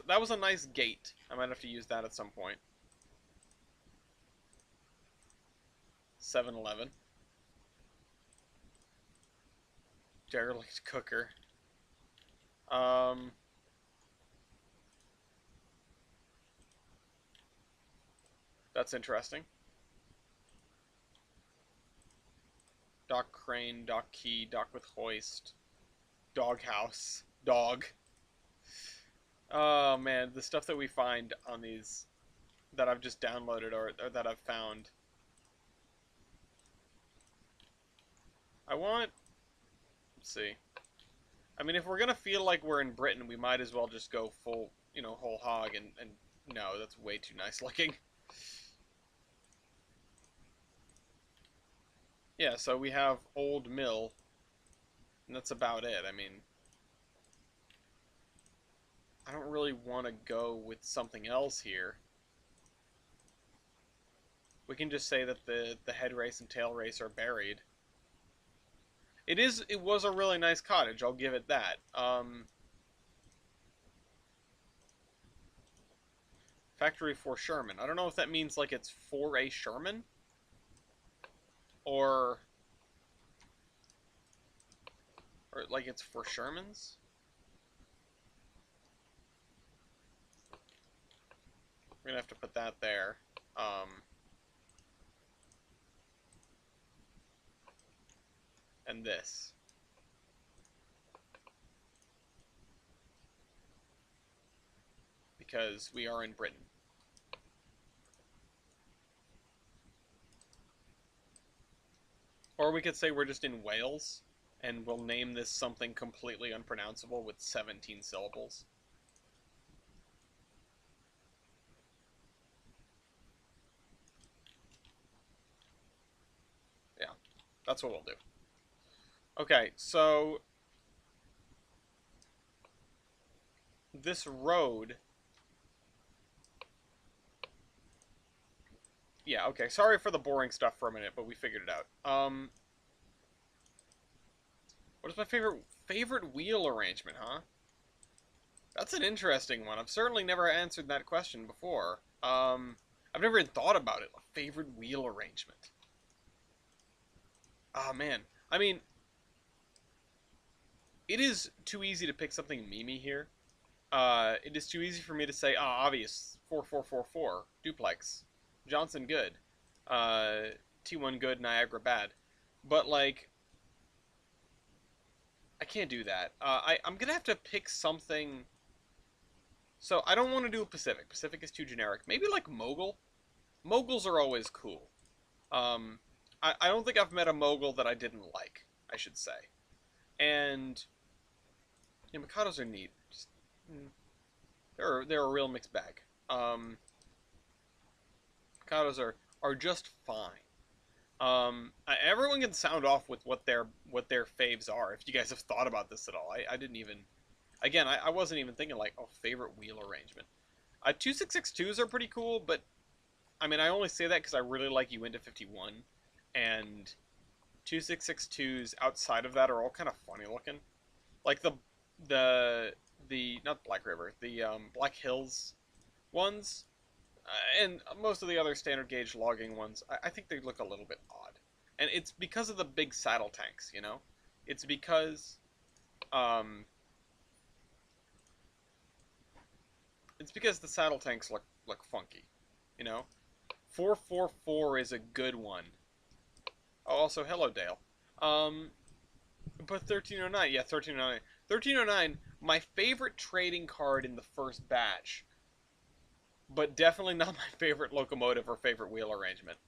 That was a nice gate. I might have to use that at some point. 7-Eleven. Derelict cooker. That's interesting. Dock crane, dock key, dock with hoist. Dog house. Dog. Oh man, the stuff that we find on these that I've just downloaded or that I've found. Let's see. I mean, if we're gonna feel like we're in Britain, we might as well just go full, whole hog and no, that's way too nice looking. Yeah, so we have Old Mill, and that's about it. I mean, I don't really want to go with something else here. We can just say that the head race and tail race are buried. It was a really nice cottage, I'll give it that. Factory for Sherman. I don't know if that means like it's for a Sherman or like it's for Shermans. We're gonna have to put that there. And this. Because we are in Britain. Or we could say we're just in Wales, and we'll name this something completely unpronounceable with 17 syllables. Yeah, that's what we'll do. Okay, so this road... Yeah, okay, sorry for the boring stuff for a minute, but we figured it out. What is my favorite wheel arrangement, huh? That's an interesting one. I've certainly never answered that question before. I've never even thought about it. A favorite wheel arrangement. Oh, man. I mean, it is too easy to pick something memey here. It is too easy for me to say, obvious, 4444, duplex, Johnson good, T1 good, Niagara bad. But, like, I can't do that. I'm gonna have to pick something. So I don't want to do a Pacific. Pacific is too generic. Maybe like Mogul. Moguls are always cool. I don't think I've met a Mogul that I didn't like, I should say. And yeah, Mikados are neat. Just, they're a real mixed bag. Mikados are just fine. Everyone can sound off with what their faves are. If you guys have thought about this at all, I didn't even. Again, I wasn't even thinking like, oh, favorite wheel arrangement. 2662s are pretty cool, but I mean, I only say that because I really like you into 51, and 2662s outside of that are all kind of funny looking. Like the not Black River, the Black Hills ones, and most of the other standard gauge logging ones, I think they look a little bit odd. And it's because of the big saddle tanks, you know? It's because, the saddle tanks look funky, you know? 444 is a good one. Oh, also, hello, Dale. But 1309, yeah, 1309. 1309, my favorite trading card in the first batch, but definitely not my favorite locomotive or favorite wheel arrangement.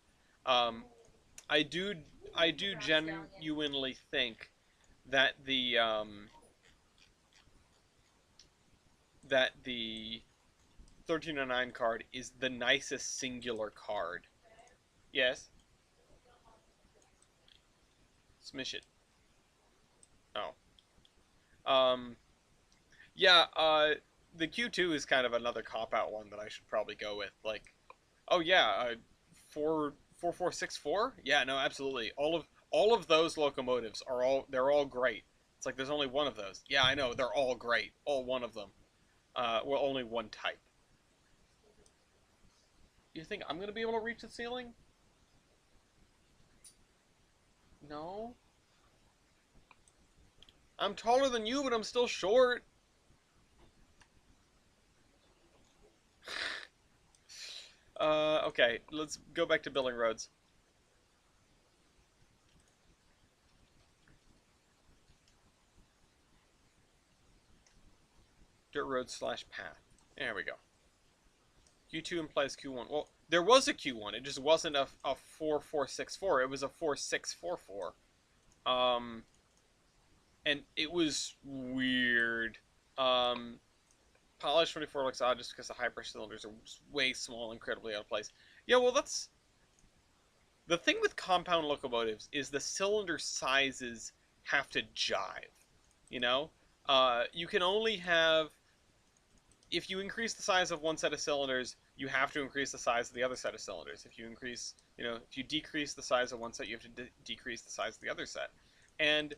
I do genuinely think that the 1309 card is the nicest singular card. Yes. Smish it. Oh. Yeah, the Q2 is kind of another cop-out one that I should probably go with. Like, oh yeah, 4464? Yeah, no, absolutely. All of those locomotives they're all great. It's like there's only one of those. Yeah, I know, they're all great. All one of them. Well, only one type. You think I'm gonna be able to reach the ceiling? No. I'm taller than you, but I'm still short. Okay, let's go back to building roads. Dirt road / path. There we go. Q2 implies Q1. Well, there was a Q1. It just wasn't a 4464. It was a 4644. And it was weird. Polished 24 looks odd just because the high pressure cylinders are way small, incredibly out of place. Yeah, well, that's the thing with compound locomotives is the cylinder sizes have to jive. You know, you can only have if you increase the size of one set of cylinders, you have to increase the size of the other set of cylinders. If you decrease the size of one set, you have to decrease the size of the other set. And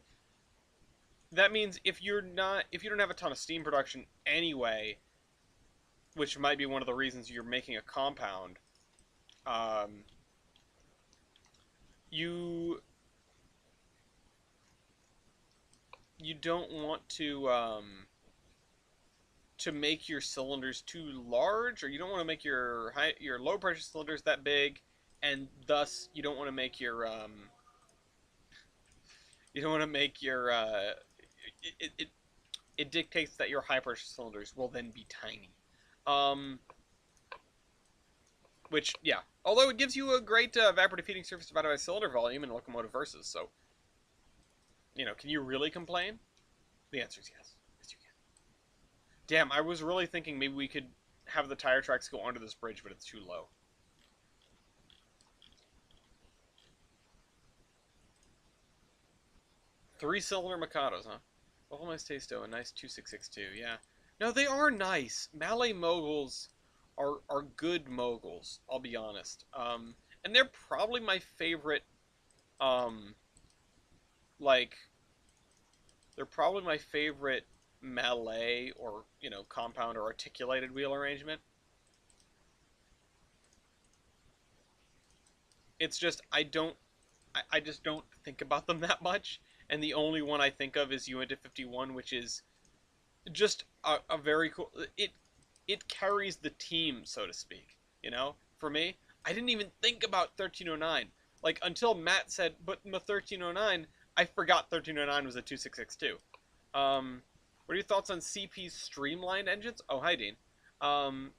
that means if you don't have a ton of steam production anyway, which might be one of the reasons you're making a compound, you don't want to make your cylinders too large, or you don't want to make your low pressure cylinders that big, and thus you don't want to make your it dictates that your high pressure cylinders will then be tiny. Which, yeah. Although it gives you a great evaporative heating surface divided by cylinder volume in locomotive versus, so, can you really complain? The answer is yes. Yes, you can. Damn, I was really thinking maybe we could have the tire tracks go onto this bridge, but it's too low. Three-cylinder Mikados, huh? Well, nice Tasto, a nice 2662, yeah. No, they are nice. Mallet moguls are good moguls, I'll be honest. And they're probably my favorite, um, like, they're probably my favorite Mallet or, compound or articulated wheel arrangement. It's just, I just don't think about them that much. And the only one I think of is Unit 51, which is just a very cool. It carries the team, so to speak. For me, I didn't even think about 1309. Like until Matt said, "But in the 1309," I forgot 1309 was a 2662. What are your thoughts on CP's streamlined engines? Oh, hi, Dean. Um,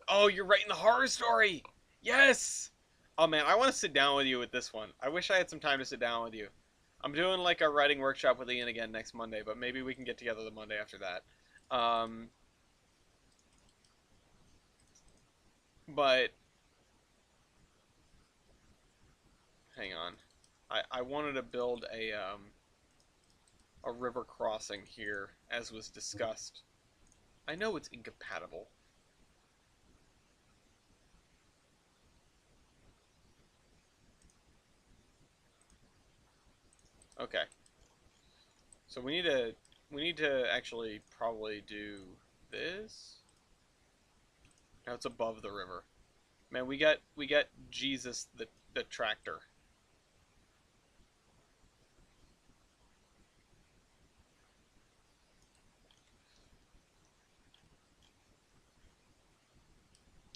oh, you're writing the horror story. Yes. Oh man, I want to sit down with you with this one. I wish I had some time to sit down with you. I'm doing like a writing workshop with Ian again next Monday, but maybe we can get together the Monday after that. But hang on, I wanted to build a river crossing here, as was discussed. I know it's incompatible. Okay. So we need to actually probably do this. Now it's above the river. Man, we got Jesus the tractor.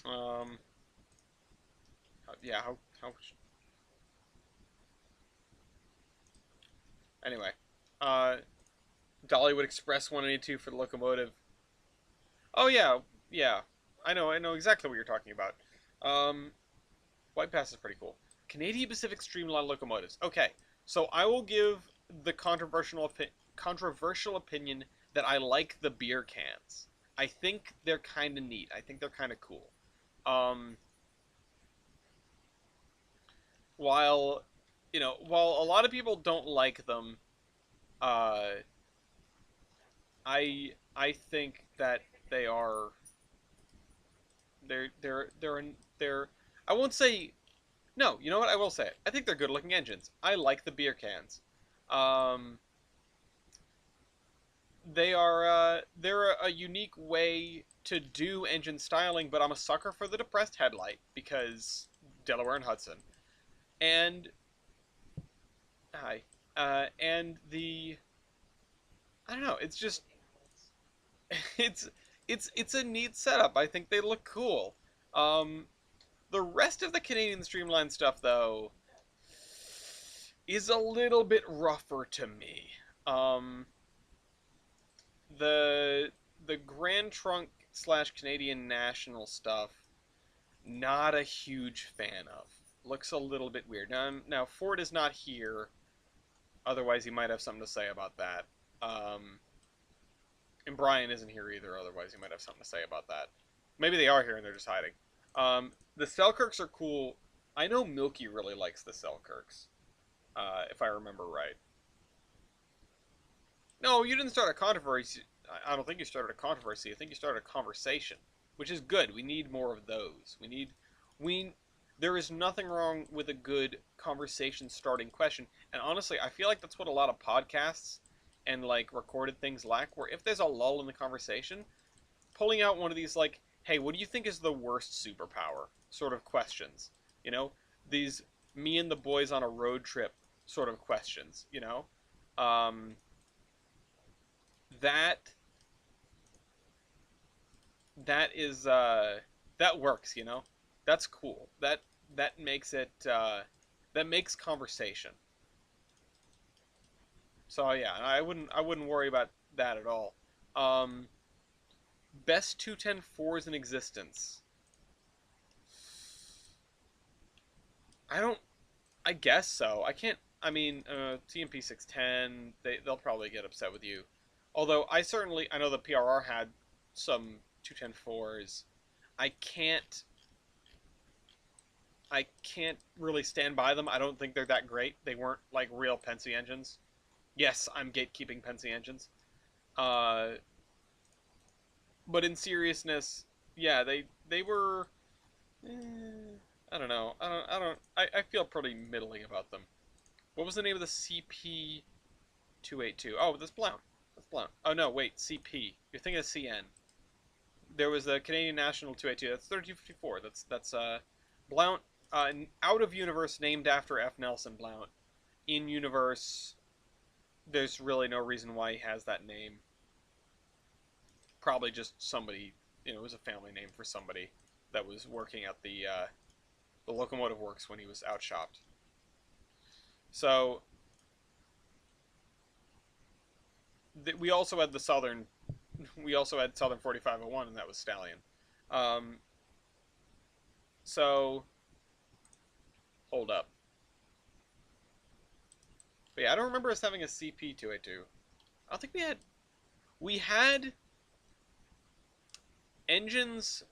Um yeah, how anyway. Uh Dollywood Express 182 for the locomotive. Oh yeah, yeah. I know exactly what you're talking about. Um White Pass is pretty cool. Canadian Pacific Streamline locomotives. Okay, so I will give the controversial opinion that I like the beer cans. I think they're kind of neat. I think they're kind of cool. Um, while while a lot of people don't like them, uh, I think that they are they're I won't say no. You know what? I will say it. I think they're good looking engines. I like the beer cans. Um, they're a unique way to do engine styling, but I'm a sucker for the depressed headlight because Delaware and Hudson, and hi, and the I don't know. It's just it's it's a neat setup. I think they look cool. Um, the rest of the Canadian Streamline stuff, though, is a little bit rougher to me. Um, the the Grand Trunk slash Canadian National stuff, not a huge fan of. Looks a little bit weird. Now Ford is not here. Otherwise, he might have something to say about that. And Brian isn't here either. Otherwise, he might have something to say about that. Maybe they are here and they're just hiding. The Selkirks are cool. I know Milky really likes the Selkirks, if I remember right. No, you didn't start a controversy. I don't think you started a controversy. I think you started a conversation, which is good. We need more of those. We. There is nothing wrong with a good conversation starting question. And honestly, I feel like that's what a lot of podcasts and like recorded things lack. Where if there's a lull in the conversation, pulling out one of these like, "Hey, what do you think is the worst superpower?" sort of questions. You know, these me and the boys on a road trip sort of questions. Um, that that is that works. That's cool. That makes it that makes conversation. So yeah, I wouldn't worry about that at all. Um, best 210 fours in existence. I don't. I guess so. I can't. I mean, TMP 610. They'll probably get upset with you. Although I know the PRR had some 210-4s. I can't. I can't really stand by them. I don't think they're that great. They weren't like real Pensy engines. Yes, I'm gatekeeping Pensy engines. Uh, but in seriousness, yeah, they were. I don't know. I feel pretty middling about them. What was the name of the CP 282? Oh, that's Blount. That's Blount. Oh no, wait, CP. You're thinking of CN. There was the Canadian National 282. That's 3254. That's Blount. Out of universe, named after F. Nelson Blount. In universe, there's really no reason why he has that name. Probably just somebody. It was a family name for somebody that was working at the locomotive works when he was outshopped. So we also had the Southern. We also had Southern 4501, and that was Stallion. Um, so hold up. But yeah, I don't remember us having a CP282. I don't think we had. We had engines,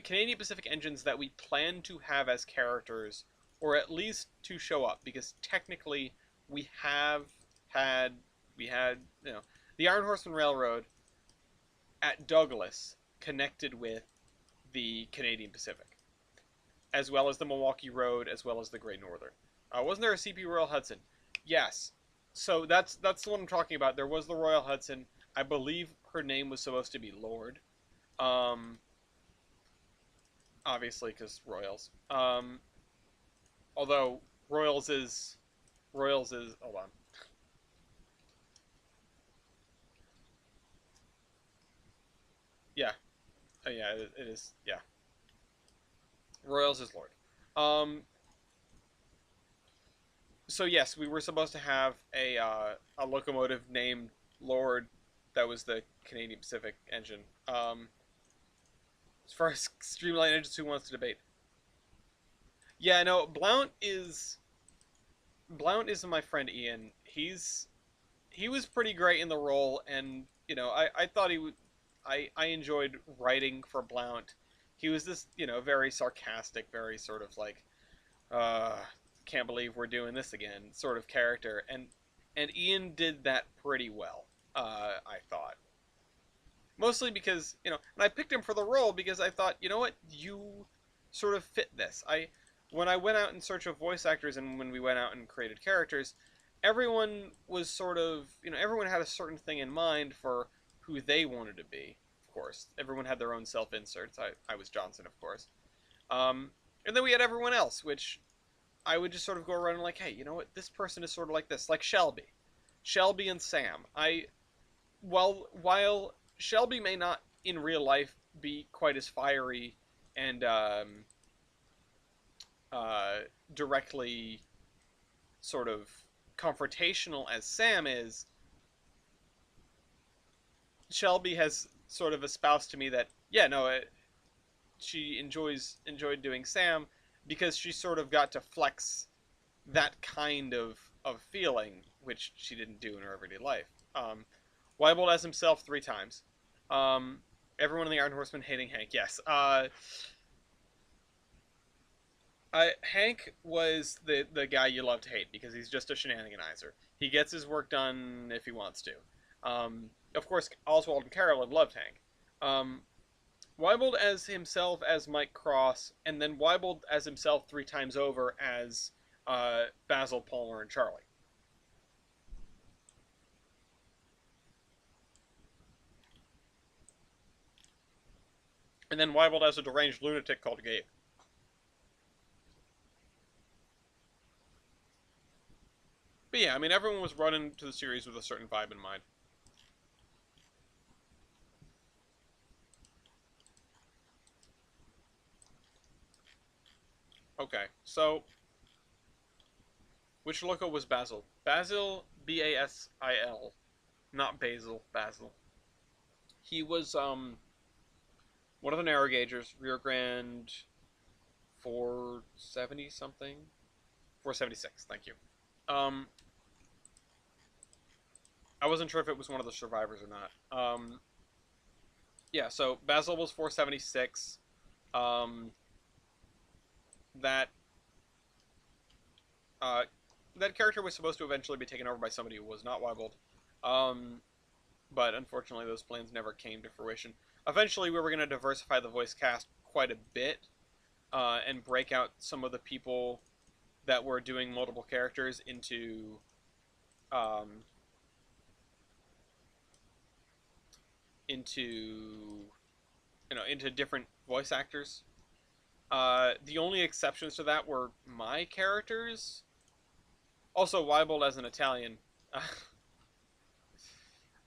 Canadian Pacific engines that we planned to have as characters, or at least to show up, because technically we have had, the Iron Horseman Railroad at Douglas connected with the Canadian Pacific, as well as the Milwaukee Road, as well as the Great Northern. Wasn't there a CP Royal Hudson? Yes. So that's the one I'm talking about. There was the Royal Hudson. I believe her name was supposed to be Lord. Obviously, because Royals. Although Royals is hold on. Yeah, yeah, it is. Yeah, Royals is Lord. Um, so yes, we were supposed to have a locomotive named Lord that was the Canadian Pacific engine. As far as streamline engines, who wants to debate? Yeah, no, Blount is my friend Ian. He was pretty great in the role, and I thought he would. I enjoyed writing for Blount. He was this very sarcastic, very sort of like, uh, can't believe we're doing this again sort of character, and Ian did that pretty well. I thought. Mostly because, and I picked him for the role because I thought, you know what, you sort of fit this. When I went out in search of voice actors and when we went out and created characters, everyone was sort of, everyone had a certain thing in mind for who they wanted to be, of course. Everyone had their own self-inserts. I was Johnson, of course. And then we had everyone else, which I would just sort of go around and like, hey, you know what, this person is sort of like this, like Shelby. Shelby and Sam. While Shelby may not in real life be quite as fiery and directly sort of confrontational as Sam is, Shelby has sort of espoused to me that she enjoyed doing Sam because she sort of got to flex that kind of feeling, which she didn't do in her everyday life. Weibold as himself 3 times. Everyone in the Iron Horseman hating Hank. Yes. Hank was the guy you love to hate because he's just a shenaniganizer. He gets his work done if he wants to. Of course, Oswald and Carolyn loved Hank. Weibold as himself as Mike Cross, and then Weibold as himself 3 times over as Basil, Palmer, and Charlie. And then Weibold as a deranged lunatic called Gabe. But yeah, I mean, everyone was running to the series with a certain vibe in mind. Okay, so which loco was Basil? Basil, Basil, not Basil, Basil. He was one of the narrow gaugers, Rio Grande 470 something, 476. Thank you. I wasn't sure if it was one of the survivors or not. Yeah. So Basil was 476. Um, that that character was supposed to eventually be taken over by somebody who was not Wybold. But unfortunately, those plans never came to fruition. Eventually, we were going to diversify the voice cast quite a bit and break out some of the people that were doing multiple characters into into different voice actors. The only exceptions to that were my characters. Also, Wybold as an Italian.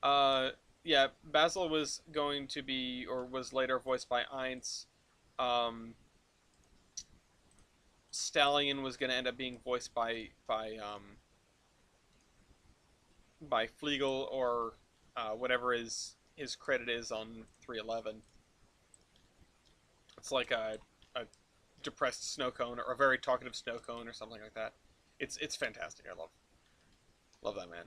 uh, yeah, Basil was going to be, or was later voiced by Ainz. Stallion was going to end up being voiced by Flegel or whatever his credit is on 311. It's like a depressed snow cone or a very talkative snow cone or something like that. It's fantastic. I love that man.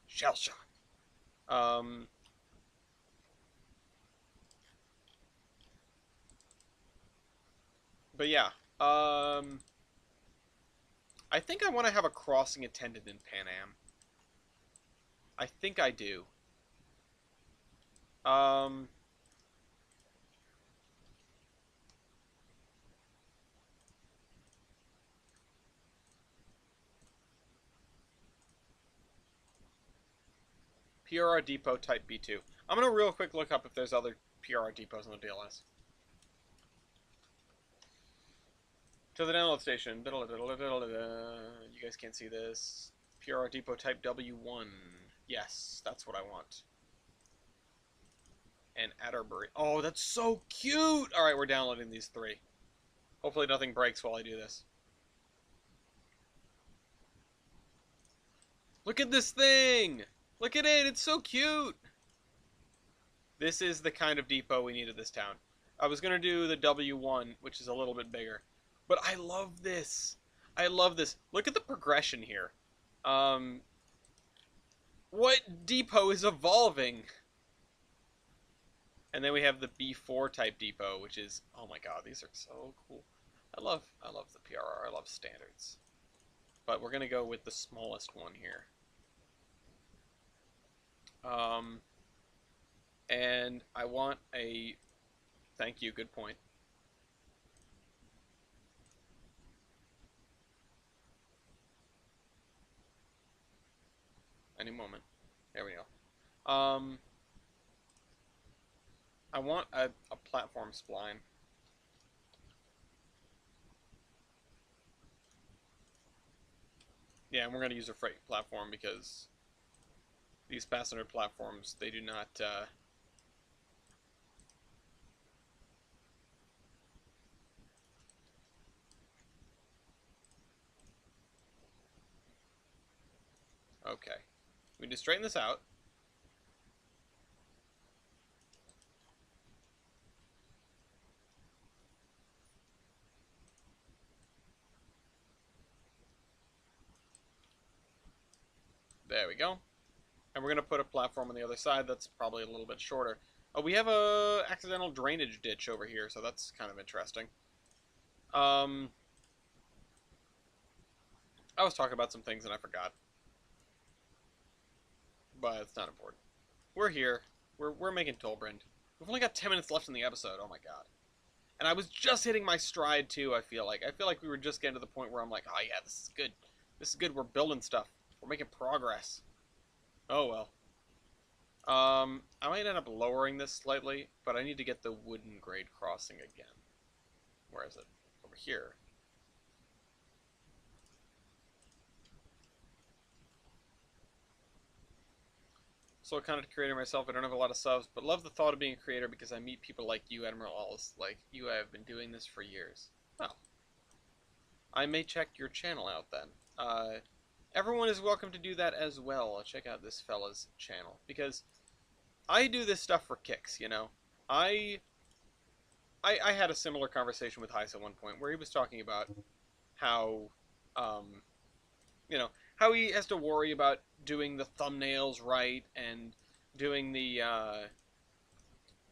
Shell shock. But yeah. I think I want to have a crossing attendant in Pan Am. I think I do. PRR Depot Type B2. I'm going to real quick look up if there's other PRR depots on the DLS. To the download station. You guys can't see this. PRR Depot Type W1. Yes, that's what I want. And Atterbury. Oh, that's so cute! Alright, we're downloading these three. Hopefully nothing breaks while I do this. Look at this thing! Look at it! It's so cute! This is the kind of depot we need at this town. I was going to do the W1, which is a little bit bigger. But I love this. I love this. Look at the progression here. What depot is evolving? And then we have the B4 type depot, which is, oh my god, these are so cool. I love the PRR. I love standards. But we're going to go with the smallest one here. And I want a, thank you, good point. Any moment. There we go. I want a platform spline. Yeah, and we're going to use a freight platform because these passenger platforms, they do not... Okay. We need to straighten this out. There we go. And we're going to put a platform on the other side that's probably a little bit shorter. Oh, we have a accidental drainage ditch over here, so that's kind of interesting. I was talking about some things and I forgot. But it's not important. We're here. We're making Tolbrand. We've only got 10 minutes left in the episode. Oh my god. And I was just hitting my stride too, I feel like. I feel like we were just getting to the point where I'm like, oh yeah, this is good. This is good. We're building stuff. We're making progress. Oh well. I might end up lowering this slightly, but I need to get the wooden grade crossing again. Where is it? Over here. So a content creator myself, I don't have a lot of subs, but love the thought of being a creator because I meet people like you, Admiral Allis. Like, you have been doing this for years. Well, I may check your channel out then. Everyone is welcome to do that as well. Check out this fella's channel. Because I do this stuff for kicks, you know? I I had a similar conversation with Heise at one point where he was talking about how, um, how he has to worry about doing the thumbnails right and doing the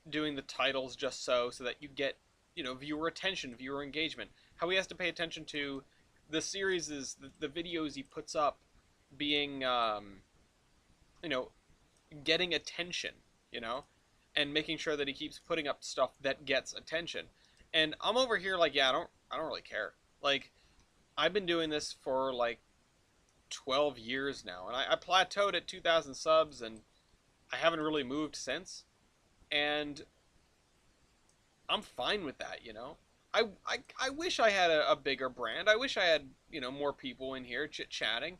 doing the titles just so that you get, viewer attention, viewer engagement. How he has to pay attention to the series is the videos he puts up being, you know, getting attention, you know, and making sure that he keeps putting up stuff that gets attention. And I'm over here like, yeah, I don't really care. Like, I've been doing this for like 12 years now, and I plateaued at 2,000 subs, and I haven't really moved since. And I'm fine with that, you know. I wish I had a bigger brand. I wish I had, more people in here chit-chatting,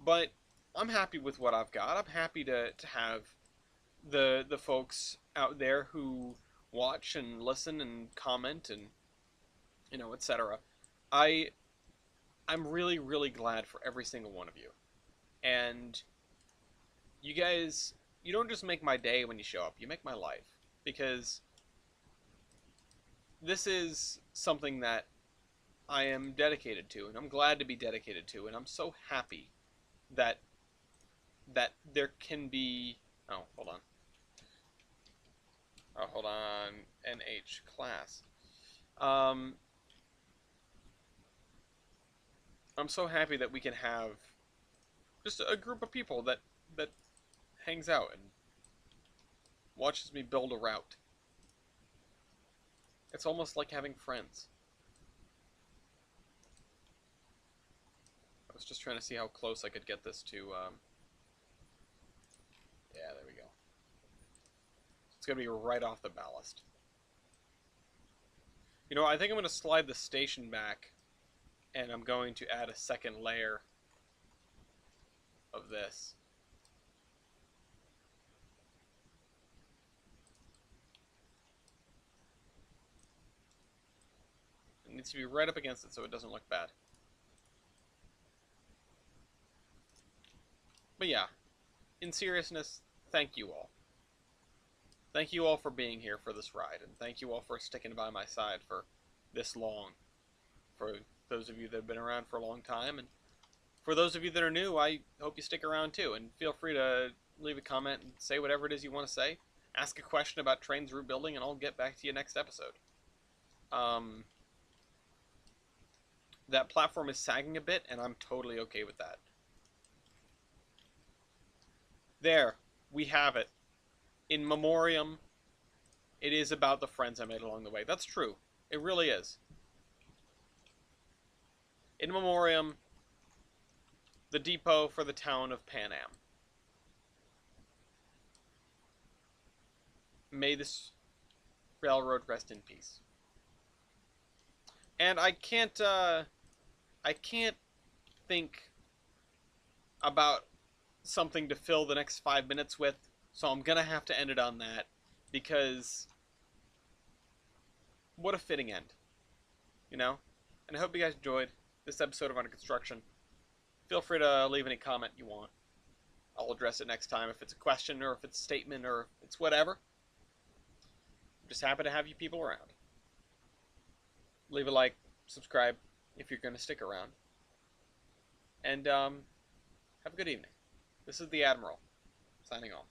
but I'm happy with what I've got. I'm happy to have the folks out there who watch and listen and comment and, etc. I I'm really, really glad for every single one of you. And you guys, you don't just make my day when you show up, you make my life. Because this is something that I am dedicated to, and I'm glad to be dedicated to, and I'm so happy that there can be... Oh, hold on. Oh, hold on. NH class. I'm so happy that we can have just a group of people that hangs out and watches me build a route. It's almost like having friends. I was just trying to see how close I could get this to, yeah, there we go. It's going to be right off the ballast. I think I'm going to slide the station back, and I'm going to add a second layer of this. It needs to be right up against it so it doesn't look bad. But yeah, in seriousness, thank you all. Thank you all for being here for this ride, and thank you all for sticking by my side for this long. For those of you that have been around for a long time, and for those of you that are new, I hope you stick around too, and feel free to leave a comment and say whatever it is you want to say. Ask a question about Trainz route building, and I'll get back to you next episode. That platform is sagging a bit, and I'm totally okay with that. There, we have it. In memoriam, it is about the friends I made along the way. That's true. It really is. In memoriam, the depot for the town of Pan Am. May this railroad rest in peace. And I can't think about something to fill the next 5 minutes with, so I'm gonna have to end it on that, because what a fitting end, And I hope you guys enjoyed this episode of Under Construction. Feel free to leave any comment you want. I'll address it next time if it's a question, or if it's a statement, or if it's whatever. I'm just happy to have you people around. Leave a like, subscribe if you're going to stick around. And have a good evening. This is the Admiral, signing off.